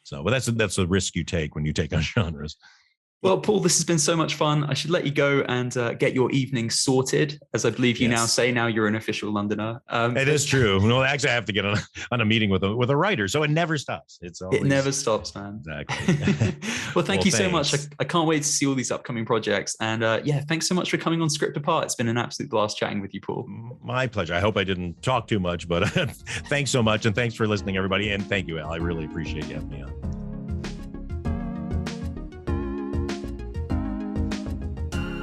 [SPEAKER 2] So, but that's the risk you take when you take on genres.
[SPEAKER 3] Well, Paul, this has been so much fun. I should let you go and get your evening sorted, as I believe you now say. Now you're an official Londoner.
[SPEAKER 2] It is true. No, actually, I have to get on a meeting with a writer, so it never stops. It
[SPEAKER 3] never stops, man.
[SPEAKER 2] Exactly.
[SPEAKER 3] Well, thank you so much. I can't wait to see all these upcoming projects. And thanks so much for coming on Script Apart. It's been an absolute blast chatting with you, Paul.
[SPEAKER 2] My pleasure. I hope I didn't talk too much, but thanks so much. And thanks for listening, everybody. And thank you, Al. I really appreciate you having me on.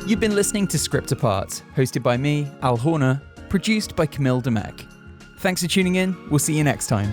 [SPEAKER 1] You've been listening to Script Apart, hosted by me, Al Horner, produced by Camille Demek. Thanks for tuning in. We'll see you next time.